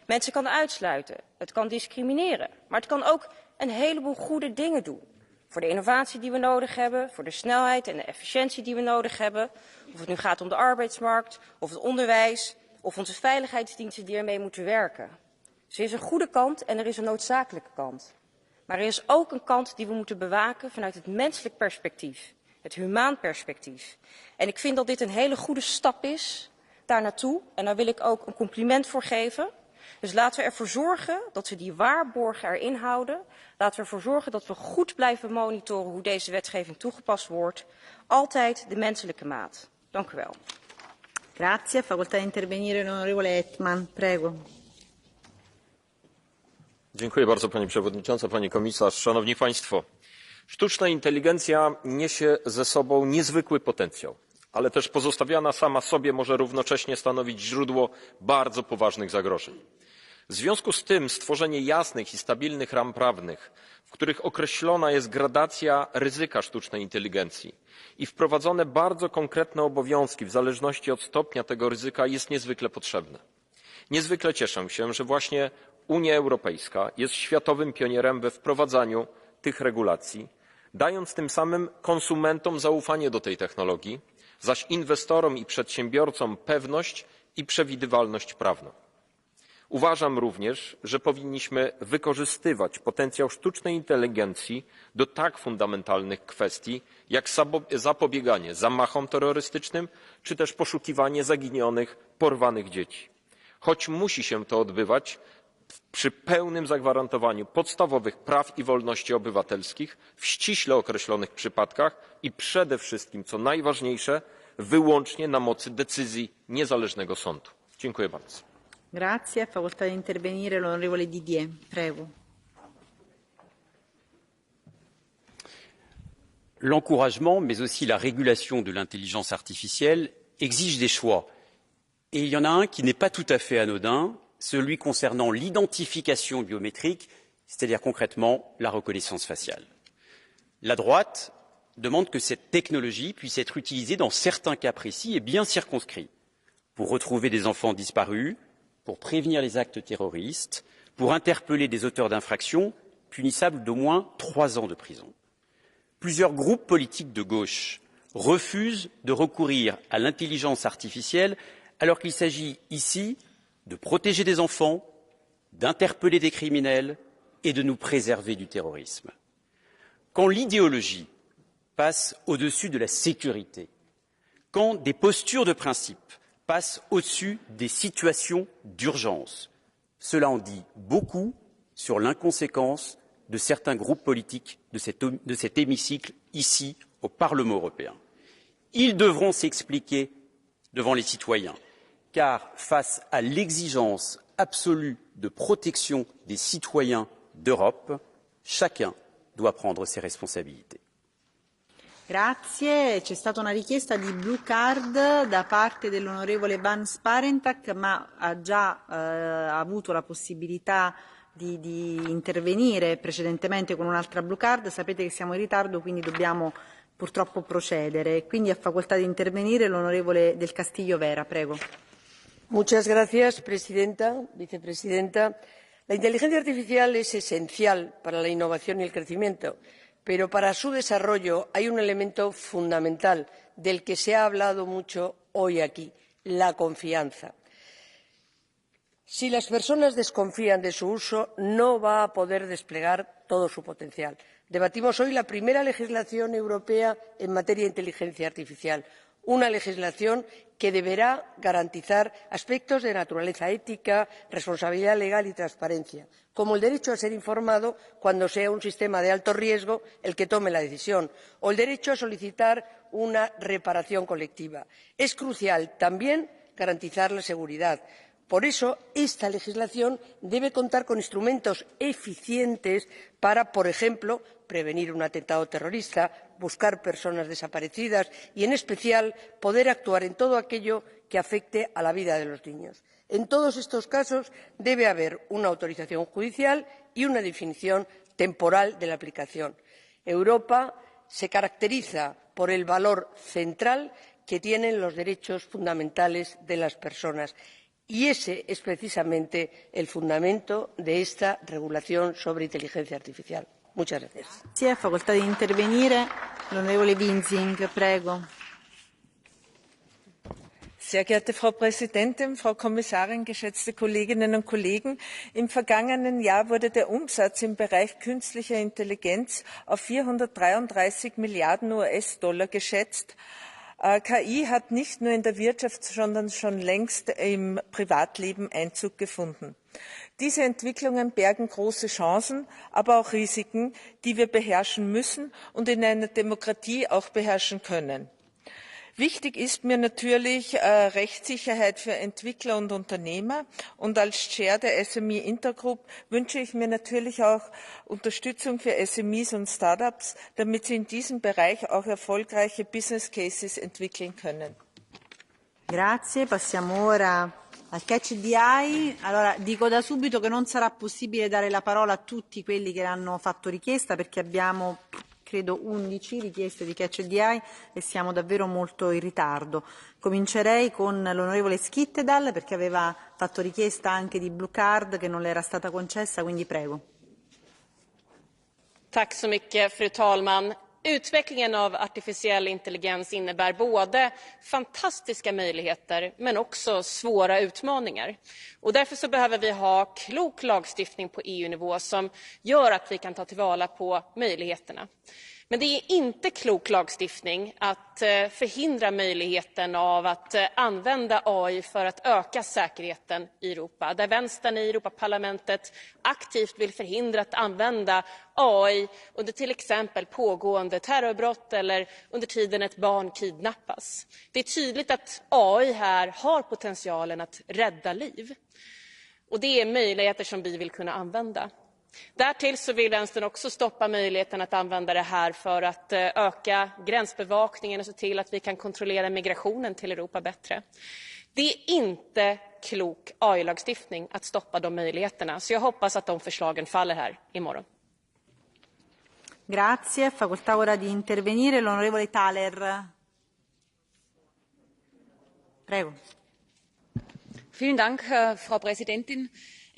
mensen kan uitsluiten. Het kan discrimineren, maar het kan ook een heleboel goede dingen doen. Voor de innovatie die we nodig hebben, voor de snelheid en de efficiëntie die we nodig hebben. Of het nu gaat om de arbeidsmarkt, of het onderwijs, of onze veiligheidsdiensten die ermee moeten werken. Dus er is een goede kant en er is een noodzakelijke kant. Maar er is ook een kant die we moeten bewaken vanuit het menselijk perspectief. Het humaan perspectief. En ik vind dat dit een hele goede stap is daar naartoe. En daar wil ik ook een compliment voor geven. Dus laten we ervoor zorgen dat we die waarborgen erin houden. Laten we ervoor zorgen dat we goed blijven monitoren hoe deze wetgeving toegepast wordt. Altijd de menselijke maat. Dank u wel. Grazie. Facoltà di intervenire l'onorevole Hetman. Prego. Dziękuję bardzo Pani Przewodnicząca, Pani Komisarz, Szanowni Państwo. Sztuczna inteligencja niesie ze sobą niezwykły potencjał, ale też pozostawiona sama sobie może równocześnie stanowić źródło bardzo poważnych zagrożeń. W związku z tym stworzenie jasnych i stabilnych ram prawnych, w których określona jest gradacja ryzyka sztucznej inteligencji i wprowadzone bardzo konkretne obowiązki w zależności od stopnia tego ryzyka jest niezwykle potrzebne. Niezwykle cieszę się, że właśnie Unia Europejska jest światowym pionierem we wprowadzaniu tych regulacji, dając tym samym konsumentom zaufanie do tej technologii, zaś inwestorom i przedsiębiorcom pewność i przewidywalność prawną. Uważam również, że powinniśmy wykorzystywać potencjał sztucznej inteligencji do tak fundamentalnych kwestii, jak zapobieganie zamachom terrorystycznym, czy też poszukiwanie zaginionych, porwanych dzieci. Choć musi się to odbywać przy pełnym zagwarantowaniu podstawowych praw i wolności obywatelskich w ściśle określonych przypadkach i przede wszystkim, co najważniejsze, wyłącznie na mocy decyzji niezależnego sądu. Dziękuję bardzo. Grazie. Facoltà di intervenire l'onorevole Didier. Prego. L'encouragement, mais aussi la régulation de l'intelligence artificielle exige des choix. Et il y en a un qui n'est pas tout à fait anodin, celui concernant l'identification biométrique, c'est-à-dire concrètement la reconnaissance faciale. La droite demande que cette technologie puisse être utilisée dans certains cas précis et bien circonscrits, pour retrouver des enfants disparus, pour prévenir les actes terroristes, pour interpeller des auteurs d'infractions punissables d'au moins 3 ans de prison. Plusieurs groupes politiques de gauche refusent de recourir à l'intelligence artificielle alors qu'il s'agit ici de protéger des enfants, d'interpeller des criminels et de nous préserver du terrorisme. Quand l'idéologie passe au-dessus de la sécurité, quand des postures de principe passent au-dessus des situations d'urgence, cela en dit beaucoup sur l'inconséquence de certains groupes politiques de cet hémicycle ici au Parlement européen. Ils devront s'expliquer devant les citoyens, car face à l'exigence absolue de protection des citoyens d'Europe, chacun doit prendre ses responsabilités. Grazie. C'è stata una richiesta di blue card da parte dell'onorevole Van Sparentak, ma ha già avuto la possibilità di intervenire precedentemente con un'altra blue card. Sapete che siamo in ritardo, quindi dobbiamo purtroppo procedere. Quindi ha facoltà di intervenire l'onorevole del Castillo Vera. Prego. Muchas gracias, presidenta, vicepresidenta. La inteligencia artificial es esencial para la innovación y el crecimiento, pero para su desarrollo hay un elemento fundamental del que se ha hablado mucho hoy aquí, la confianza. Si las personas desconfían de su uso, no va a poder desplegar todo su potencial. Debatimos hoy la primera legislación europea en materia de inteligencia artificial, una legislación que deberá garantizar aspectos de naturaleza ética, responsabilidad legal y transparencia, como el derecho a ser informado cuando sea un sistema de alto riesgo el que tome la decisión, o el derecho a solicitar una reparación colectiva. Es crucial también garantizar la seguridad. Por eso, esta legislación debe contar con instrumentos eficientes para, por ejemplo, prevenir un atentado terrorista, buscar personas desaparecidas y, en especial, poder actuar en todo aquello que afecte a la vida de los niños. En todos estos casos debe haber una autorización judicial y una definición temporal de la aplicación. Europa se caracteriza por el valor central que tienen los derechos fundamentales de las personas y ese es precisamente el fundamento de esta regulación sobre inteligencia artificial. Muchas gracias. Grazie, facoltà di intervenire l'onorevole Winzing, prego. Sehr geehrte Frau Präsidentin, Frau Kommissarin, geschätzte Kolleginnen und Kollegen! Im vergangenen Jahr wurde der Umsatz im Bereich künstlicher Intelligenz auf 433 Milliarden US-Dollar geschätzt. KI hat nicht nur in der Wirtschaft, sondern schon längst im Privatleben Einzug gefunden. Diese Entwicklungen bergen große Chancen, aber auch Risiken, die wir beherrschen müssen und in einer Demokratie auch beherrschen können. Wichtig ist mir natürlich Rechtssicherheit für Entwickler und Unternehmer. Und als Chair der SME Intergroup wünsche ich mir natürlich auch Unterstützung für SMEs und Startups, damit sie in diesem Bereich auch erfolgreiche Business Cases entwickeln können. Grazie, passiamo ora al catch the eye. Allora, dico da subito che non sarà possibile dare la parola a tutti quelli che hanno fatto richiesta perché abbiamo credo 11 richieste di catch the eye e siamo davvero molto in ritardo. Comincerei con l'onorevole Schittedal perché aveva fatto richiesta anche di blue card che non le era stata concessa, quindi prego. Tack så mycket, fru talman. Utvecklingen av artificiell intelligens innebär både fantastiska möjligheter men också svåra utmaningar. Och därför så behöver vi ha klok lagstiftning på EU-nivå som gör att vi kan ta tillvara på möjligheterna. Men det är inte klok lagstiftning att förhindra möjligheten av att använda AI för att öka säkerheten i Europa. Där vänstern i Europaparlamentet aktivt vill förhindra att använda AI under till exempel pågående terrorbrott eller under tiden ett barn kidnappas. Det är tydligt att AI här har potentialen att rädda liv. Och det är möjligheter som vi vill kunna använda. Därtill så vill vänstern också stoppa möjligheten att använda det här för att öka gränsbevakningen och se till att vi kan kontrollera migrationen till Europa bättre. Det är inte klok AI-lagstiftning att stoppa de möjligheterna, så jag hoppas att de förslagen faller här imorgon. Grazie, facoltà ora di intervenire l'onorevole Thaler. Prego. Vielen Dank, Frau Präsidentin.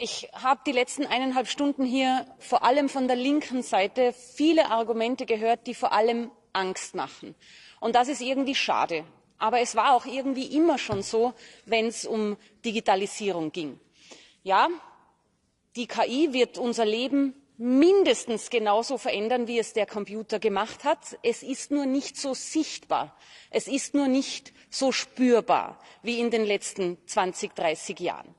Ich habe die letzten 1,5 Stunden hier vor allem von der linken Seite viele Argumente gehört, die vor allem Angst machen. Und das ist irgendwie schade. Aber es war auch irgendwie immer schon so, wenn es um Digitalisierung ging. Ja, die KI wird unser Leben mindestens genauso verändern, wie es der Computer gemacht hat. Es ist nur nicht so sichtbar. Es ist nur nicht so spürbar wie in den letzten 20, 30 Jahren.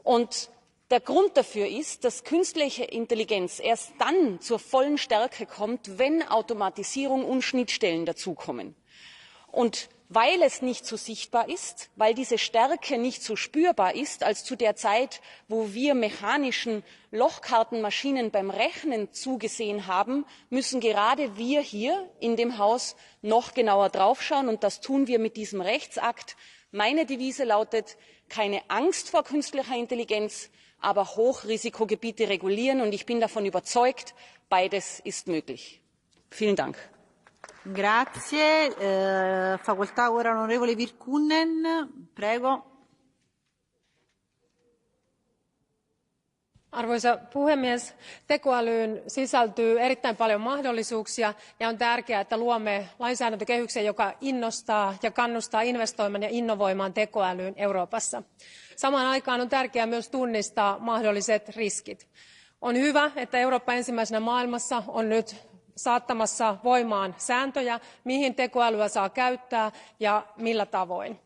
Und der Grund dafür ist, dass künstliche Intelligenz erst dann zur vollen Stärke kommt, wenn Automatisierung und Schnittstellen dazukommen. Und weil es nicht so sichtbar ist, weil diese Stärke nicht so spürbar ist, als zu der Zeit, wo wir mechanischen Lochkartenmaschinen beim Rechnen zugesehen haben, müssen gerade wir hier in dem Haus noch genauer draufschauen. Und das tun wir mit diesem Rechtsakt. Meine Devise lautet: keine Angst vor künstlicher Intelligenz, aber Hochrisikogebiete regulieren. Und ich bin davon überzeugt, beides ist möglich. Vielen Dank. Grazie. Facoltà ora l'onorevole Virkkunen. Prego. Arvoisa puhemies, tekoälyyn sisältyy erittäin paljon mahdollisuuksia ja on tärkeää, että luomme lainsäädäntökehyksen, joka innostaa ja kannustaa investoimaan ja innovoimaan tekoälyyn Euroopassa. Samaan aikaan on tärkeää myös tunnistaa mahdolliset riskit. On hyvä, että Eurooppa ensimmäisenä maailmassa on nyt saattamassa voimaan sääntöjä, mihin tekoälyä saa käyttää ja millä tavoin.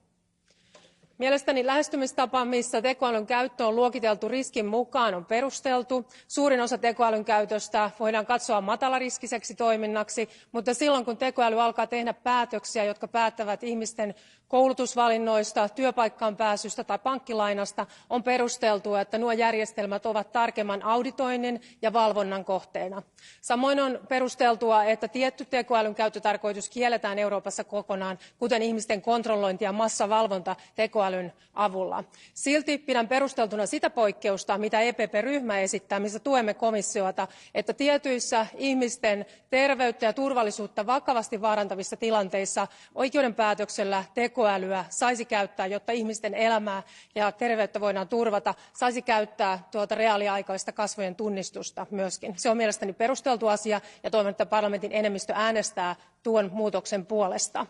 Mielestäni lähestymistapa, missä tekoälyn käyttö on luokiteltu riskin mukaan, on perusteltu. Suurin osa tekoälyn käytöstä voidaan katsoa matalariskiseksi toiminnaksi, mutta silloin kun tekoäly alkaa tehdä päätöksiä, jotka päättävät ihmisten koulutusvalinnoista, työpaikkaan pääsystä tai pankkilainasta, on perusteltua, että nuo järjestelmät ovat tarkemman auditoinnin ja valvonnan kohteena. Samoin on perusteltua, että tietty tekoälyn käyttötarkoitus kielletään Euroopassa kokonaan, kuten ihmisten kontrollointi ja massavalvonta tekoälyn avulla. Silti pidän perusteltuna sitä poikkeusta, mitä EPP-ryhmä esittää, missä tuemme komissiota, että tietyissä ihmisten terveyttä ja turvallisuutta vakavasti vaarantavissa tilanteissa oikeuden päätöksellä tekoälyä saisi käyttää, jotta ihmisten elämää ja terveyttä voidaan turvata, saisi käyttää tuota reaaliaikaista kasvojen tunnistusta myöskin. Se on mielestäni perusteltu asia ja toivon, että parlamentin enemmistö äänestää tuon muutoksen puolesta.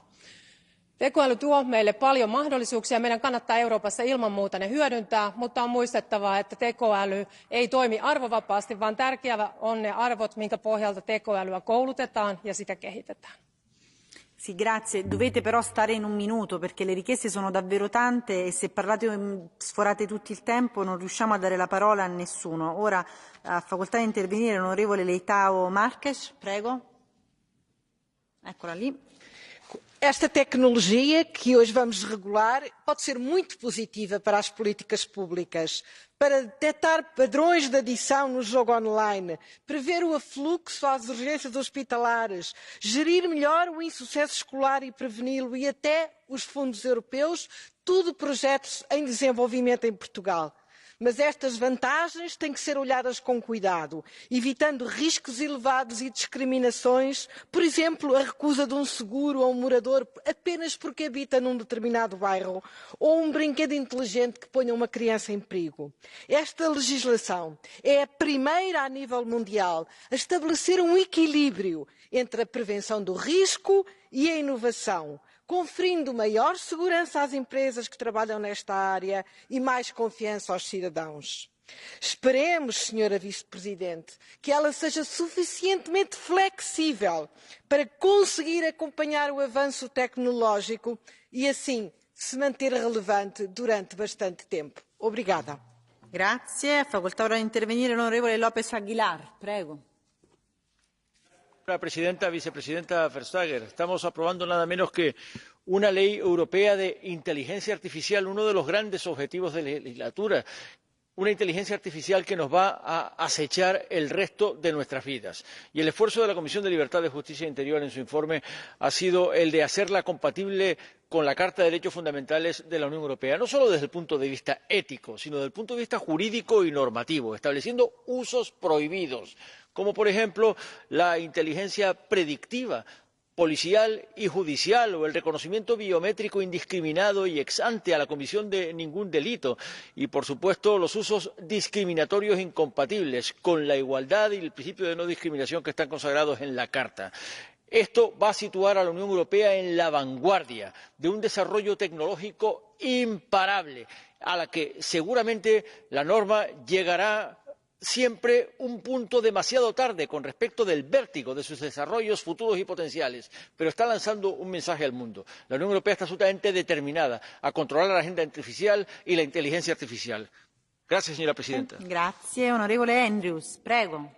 Tekoäly tuo meille paljon mahdollisuuksia. Meidän kannattaa Euroopassa ilman muuta ne hyödyntää, mutta on muistettava, että tekoäly ei toimi arvovapaasti, vaan tärkeää on ne arvot, minkä pohjalta tekoälyä koulutetaan ja sitä kehitetään. Sì, grazie. Dovete però stare in un minuto perché le richieste sono davvero tante e se parlate sforate tutto il tempo non riusciamo a dare la parola a nessuno. Ora ha facoltà di intervenire l'onorevole Leitão Marques, prego. Eccola lì. Esta tecnologia que hoje vamos regular pode ser muito positiva para as políticas públicas, para detectar padrões de adição no jogo online, prever o afluxo às urgências hospitalares, gerir melhor o insucesso escolar e preveni-lo e até os fundos europeus, tudo projetos em desenvolvimento em Portugal. Mas estas vantagens têm que ser olhadas com cuidado, evitando riscos elevados e discriminações, por exemplo, a recusa de um seguro a um morador apenas porque habita num determinado bairro, ou um brinquedo inteligente que ponha uma criança em perigo. Esta legislação é a primeira a nível mundial a estabelecer um equilíbrio entre a prevenção do risco e a inovação, conferindo maior segurança às empresas que trabalham nesta área e mais confiança aos cidadãos. Esperemos, senhora Vice-Presidente, que ela seja suficientemente flexível para conseguir acompanhar o avanço tecnológico e, assim, se manter relevante durante bastante tempo. Obrigada. Grazie. Facoltà ora di intervenire l'onorevole López Aguilar, prego. Señora presidenta, vicepresidenta Vestager, estamos aprobando nada menos que una ley europea de inteligencia artificial, uno de los grandes objetivos de la legislatura, una inteligencia artificial que nos va a acechar el resto de nuestras vidas. Y el esfuerzo de la Comisión de Libertades, Justicia e Interior en su informe ha sido el de hacerla compatible con la Carta de Derechos Fundamentales de la Unión Europea, no solo desde el punto de vista ético, sino desde el punto de vista jurídico y normativo, estableciendo usos prohibidos, como por ejemplo la inteligencia predictiva, policial y judicial, o el reconocimiento biométrico indiscriminado y ex ante a la comisión de ningún delito, y por supuesto los usos discriminatorios incompatibles con la igualdad y el principio de no discriminación que están consagrados en la Carta. Esto va a situar a la Unión Europea en la vanguardia de un desarrollo tecnológico imparable, a la que seguramente la norma llegará siempre un punto demasiado tarde con respecto del vértigo de sus desarrollos futuros y potenciales, pero está lanzando un mensaje al mundo. La Unión Europea está absolutamente determinada a controlar la agenda artificial y la inteligencia artificial. Gracias, señora presidenta. Grazie. Onorevole Andrews, prego.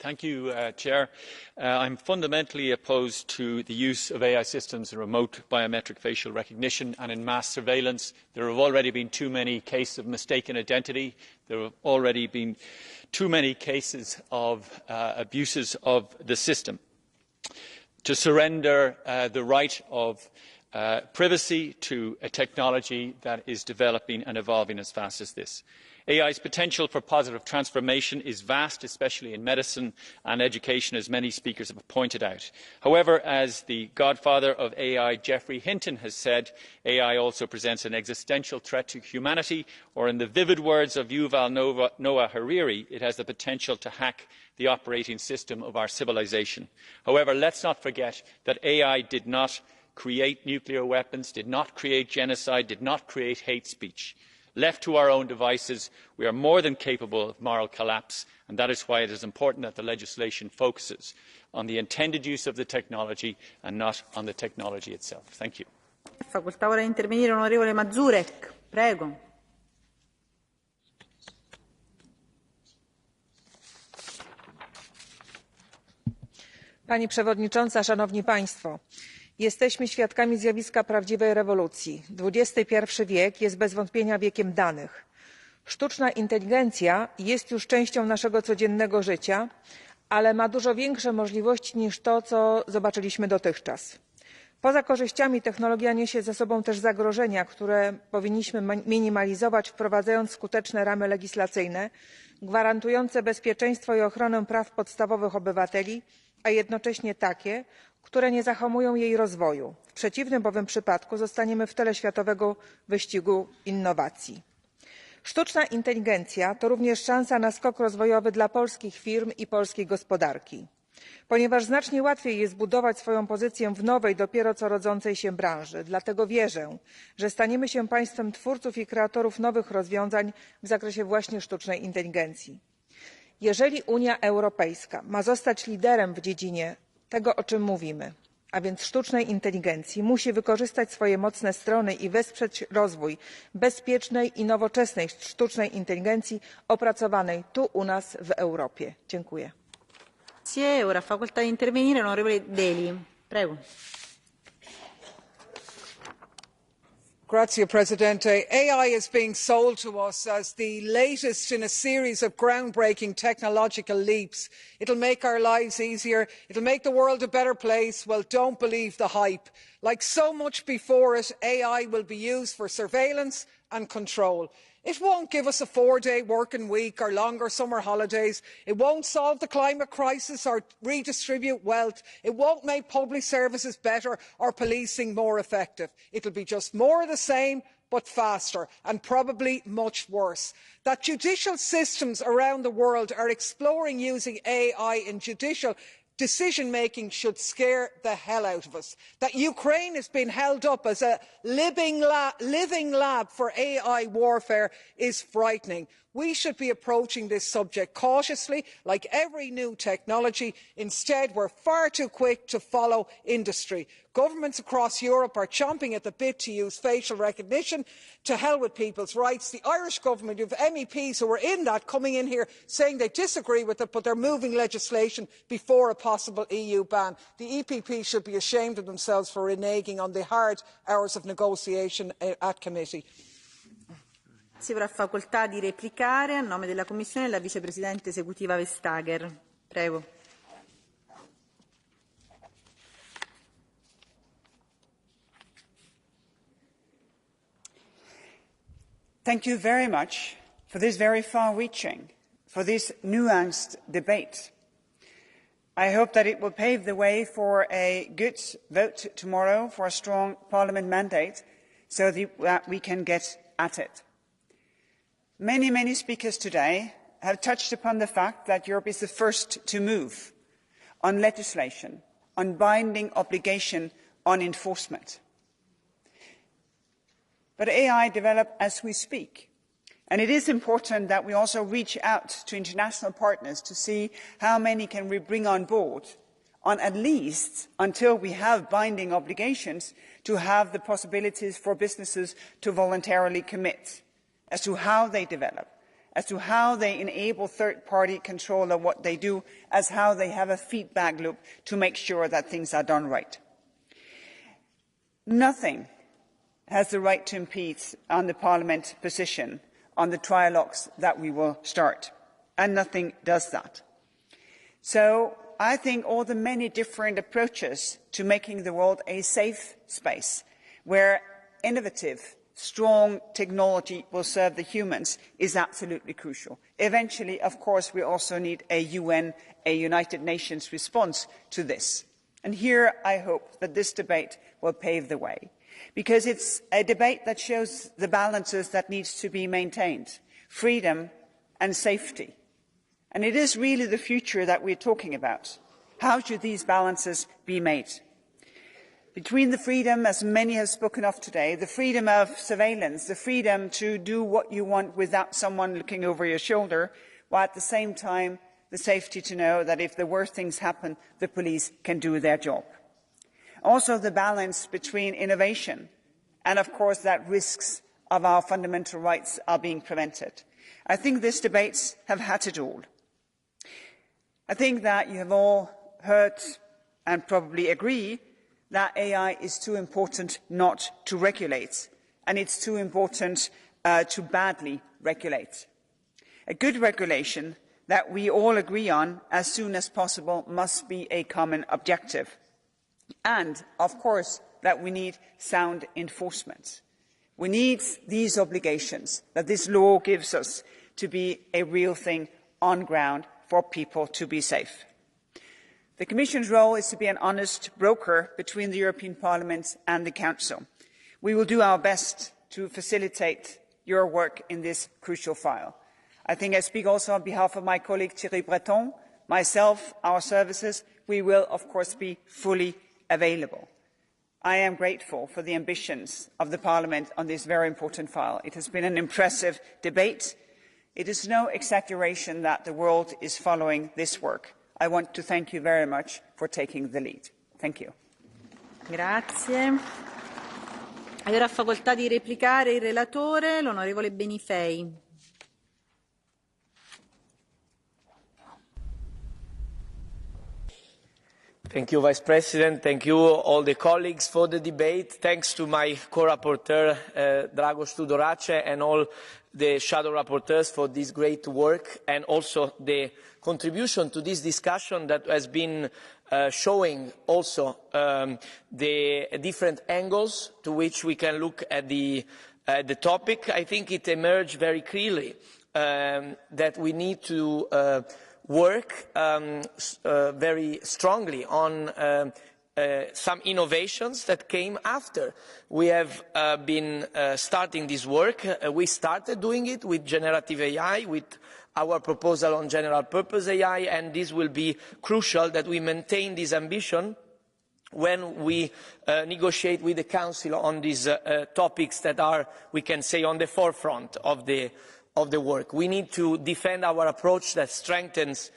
Thank you, Chair. I'm fundamentally opposed to the use of AI systems in remote biometric facial recognition and in mass surveillance. There have already been too many cases of mistaken identity. There have already been too many cases of abuses of the system. To surrender the right of privacy to a technology that is developing and evolving as fast as this. AI's potential for positive transformation is vast, especially in medicine and education, as many speakers have pointed out. However, as the godfather of AI, Geoffrey Hinton, has said, AI also presents an existential threat to humanity, or in the vivid words of Yuval Noah Harari, it has the potential to hack the operating system of our civilization. However, let's not forget that AI did not create nuclear weapons, did not create genocide, did not create hate speech. Left to our own devices, we are more than capable of moral collapse, and that is why it is important that the legislation focuses on the intended use of the technology and not on the technology itself. Thank you. Facoltà ora di intervenire l'onorevole Mazurek, prego. Pani Przewodnicząca, Szanowni Państwo! Jesteśmy świadkami zjawiska prawdziwej rewolucji. XXI wiek jest bez wątpienia wiekiem danych. Sztuczna inteligencja jest już częścią naszego codziennego życia, ale ma dużo większe możliwości niż to, co zobaczyliśmy dotychczas. Poza korzyściami technologia niesie ze sobą też zagrożenia, które powinniśmy minimalizować, wprowadzając skuteczne ramy legislacyjne gwarantujące bezpieczeństwo i ochronę praw podstawowych obywateli, a jednocześnie takie, które nie zahamują jej rozwoju. W przeciwnym bowiem przypadku zostaniemy w tyle światowego wyścigu innowacji. Sztuczna inteligencja to również szansa na skok rozwojowy dla polskich firm i polskiej gospodarki, ponieważ znacznie łatwiej jest budować swoją pozycję w nowej, dopiero co rodzącej się branży. Dlatego wierzę, że staniemy się państwem twórców i kreatorów nowych rozwiązań w zakresie właśnie sztucznej inteligencji. Jeżeli Unia Europejska ma zostać liderem w dziedzinie tego, o czym mówimy, a więc sztucznej inteligencji, musi wykorzystać swoje mocne strony i wesprzeć rozwój bezpiecznej i nowoczesnej sztucznej inteligencji opracowanej tu u nas w Europie. Dziękuję. Ora facoltà di intervenire l'onorevole Deli. Prego. Grazie, Presidente. AI is being sold to us as the latest in a series of groundbreaking technological leaps. It'll make our lives easier. It'll make the world a better place. Well, don't believe the hype. Like so much before it, AI will be used for surveillance and control. It won't give us a 4-day working week or longer summer holidays. It won't solve the climate crisis or redistribute wealth. It won't make public services better or policing more effective. It'll be just more of the same, but faster, and probably much worse. That judicial systems around the world are exploring using AI in judicial decision making should scare the hell out of us. That Ukraine is being held up as a living lab for AI warfare is frightening. We should be approaching this subject cautiously, like every new technology. Instead, we're far too quick to follow industry. Governments across Europe are chomping at the bit to use facial recognition. To hell with people's rights. The Irish government, you have MEPs who are in that, coming in here saying they disagree with it, but they're moving legislation before a possible EU ban. The EPP should be ashamed of themselves for reneging on the hard hours of negotiation at committee. Ora facoltà di replicare a nome della Commissione la vicepresidente esecutiva Vestager. Prego. Thank you very much for this very far-reaching, for this nuanced debate. I hope that it will pave the way for a good vote tomorrow, for a strong Parliament mandate, so that we can get at it. Many, many speakers today have touched upon the fact that Europe is the first to move on legislation, on binding obligation, on enforcement. But AI develops as we speak. And it is important that we also reach out to international partners to see how many can we bring on board, on at least until we have binding obligations, to have the possibilities for businesses to voluntarily commit as to how they develop, as to how they enable third-party control of what they do, as how they have a feedback loop to make sure that things are done right. Nothing has the right to impede on the Parliament position on the trialogues that we will start, and nothing does that. So I think all the many different approaches to making the world a safe space where innovative, strong technology will serve the humans is absolutely crucial. Eventually, of course, we also need a UN, a United Nations response to this. And here I hope that this debate will pave the way, because it's a debate that shows the balances that need to be maintained, freedom and safety. And it is really the future that we're talking about. How should these balances be made? Between the freedom, as many have spoken of today, the freedom of surveillance, the freedom to do what you want without someone looking over your shoulder, while at the same time the safety to know that if the worst things happen, the police can do their job. Also the balance between innovation and, of course, that risks of our fundamental rights are being prevented. I think these debates have had it all. I think that you have all heard and probably agree that AI is too important not to regulate, and it's too important to badly regulate. A good regulation that we all agree on as soon as possible must be a common objective. And, of course, that we need sound enforcement. We need these obligations that this law gives us to be a real thing on ground for people to be safe. The Commission's role is to be an honest broker between the European Parliament and the Council. We will do our best to facilitate your work in this crucial file. I think I speak also on behalf of my colleague Thierry Breton, myself, our services. We will, of course, be fully available. I am grateful for the ambitions of the Parliament on this very important file. It has been an impressive debate. It is no exaggeration that the world is following this work. I want to thank you very much for taking the lead. Thank you. Grazie. E ora ha facoltà di replicare il relatore, l'onorevole Benifei. Thank you, Vice President. Thank you, all the colleagues, for the debate. Thanks to my co-rapporteur, Dragos Tudorache, and all the shadow rapporteurs for this great work, and also the contribution to this discussion that has been showing also the different angles to which we can look at the topic. I think it emerged very clearly that we need to work very strongly on some innovations that came after we have been starting this work. We started doing it with generative AI, with our proposal on general purpose AI, and this will be crucial that we maintain this ambition when we negotiate with the Council on these topics that are, we can say, on the forefront of the work. We need to defend our approach that strengthens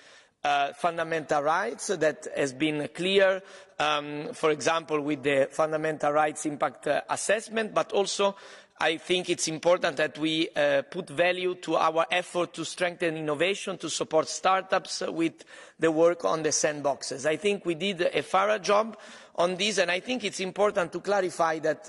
fundamental rights, that has been clear, for example, with the fundamental rights impact assessment, but also I think it's important that we put value to our effort to strengthen innovation, to support startups with the work on the sandboxes. I think we did a thorough job on this, and I think it's important to clarify that,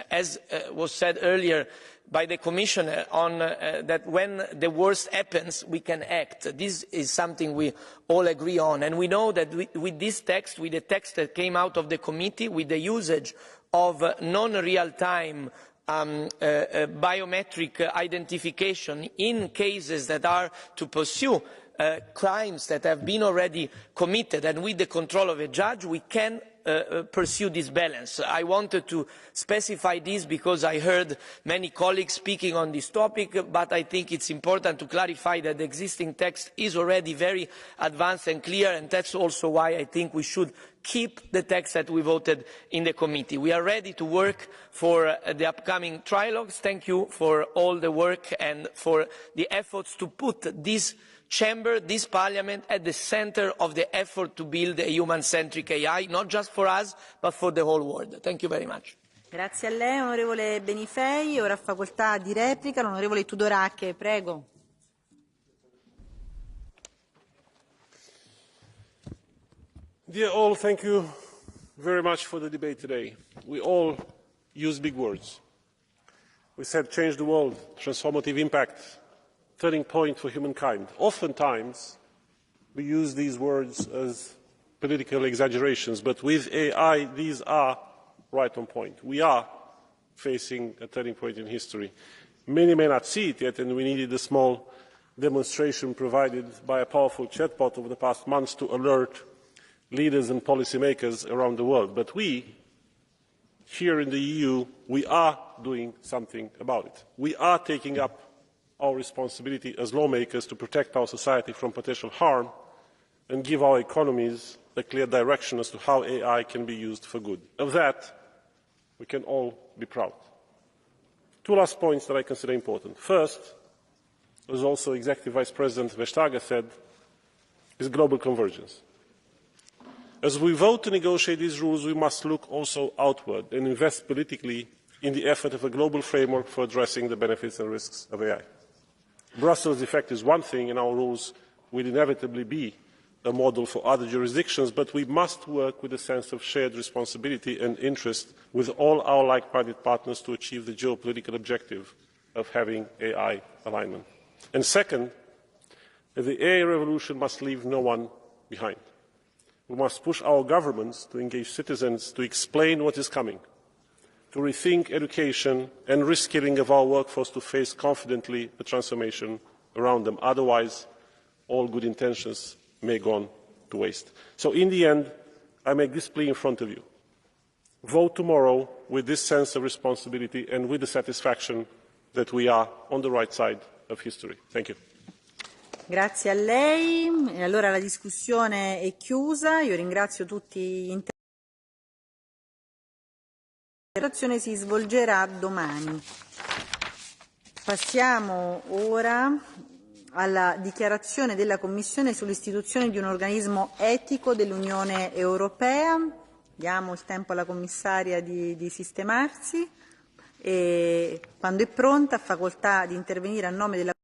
as was said earlier by the Commissioner, on that when the worst happens, we can act. This is something we all agree on, and we know that with this text, with the text that came out of the committee, with the usage of non-real-time biometric identification in cases that are to pursue crimes that have been already committed, and with the control of a judge, we can pursue this balance. I wanted to specify this because I heard many colleagues speaking on this topic, but I think it's important to clarify that the existing text is already very advanced and clear, and that's also why I think we should keep the text that we voted in the committee. We are ready to work for the upcoming trilogues. Thank you for all the work and for the efforts to put this chamber, this parliament, at the centre of the effort to build a human-centric AI, not just for us, but for the whole world. Thank you very much. Grazie a lei, onorevole Benifei. Ora facoltà di replica l'onorevole Tudorache. Prego. Dear all, thank you very much for the debate today. We all use big words. We said change the world, transformative impact, turning point for humankind. Oftentimes, we use these words as political exaggerations, but with AI, these are right on point. We are facing a turning point in history. Many may not see it yet, and we needed a small demonstration provided by a powerful chatbot over the past months to alert leaders and policymakers around the world. But we, here in the EU, we are doing something about it. We are taking up our responsibility as lawmakers to protect our society from potential harm and give our economies a clear direction as to how AI can be used for good. Of that, we can all be proud. Two last points that I consider important. First, as also Executive Vice President Vestager said, is global convergence. As we vote to negotiate these rules, we must look also outward and invest politically in the effort of a global framework for addressing the benefits and risks of AI. Brussels effect is one thing, and our rules will inevitably be a model for other jurisdictions, but we must work with a sense of shared responsibility and interest with all our like-minded partners to achieve the geopolitical objective of having AI alignment. And second, the AI revolution must leave no one behind. We must push our governments to engage citizens to explain what is coming, to rethink education and reskilling of our workforce to face confidently the transformation around them. Otherwise, all good intentions may go to waste. So in the end, I make this plea in front of you. Vote tomorrow with this sense of responsibility and with the satisfaction that we are on the right side of history. Thank you. Grazie a lei. E allora la discussione è chiusa. Io ringrazio tutti gli interventi. La votazione si svolgerà domani. Passiamo ora alla dichiarazione della Commissione sull'istituzione di un organismo etico dell'Unione Europea. Diamo il tempo alla commissaria di sistemarsi e quando è pronta ha facoltà di intervenire a nome della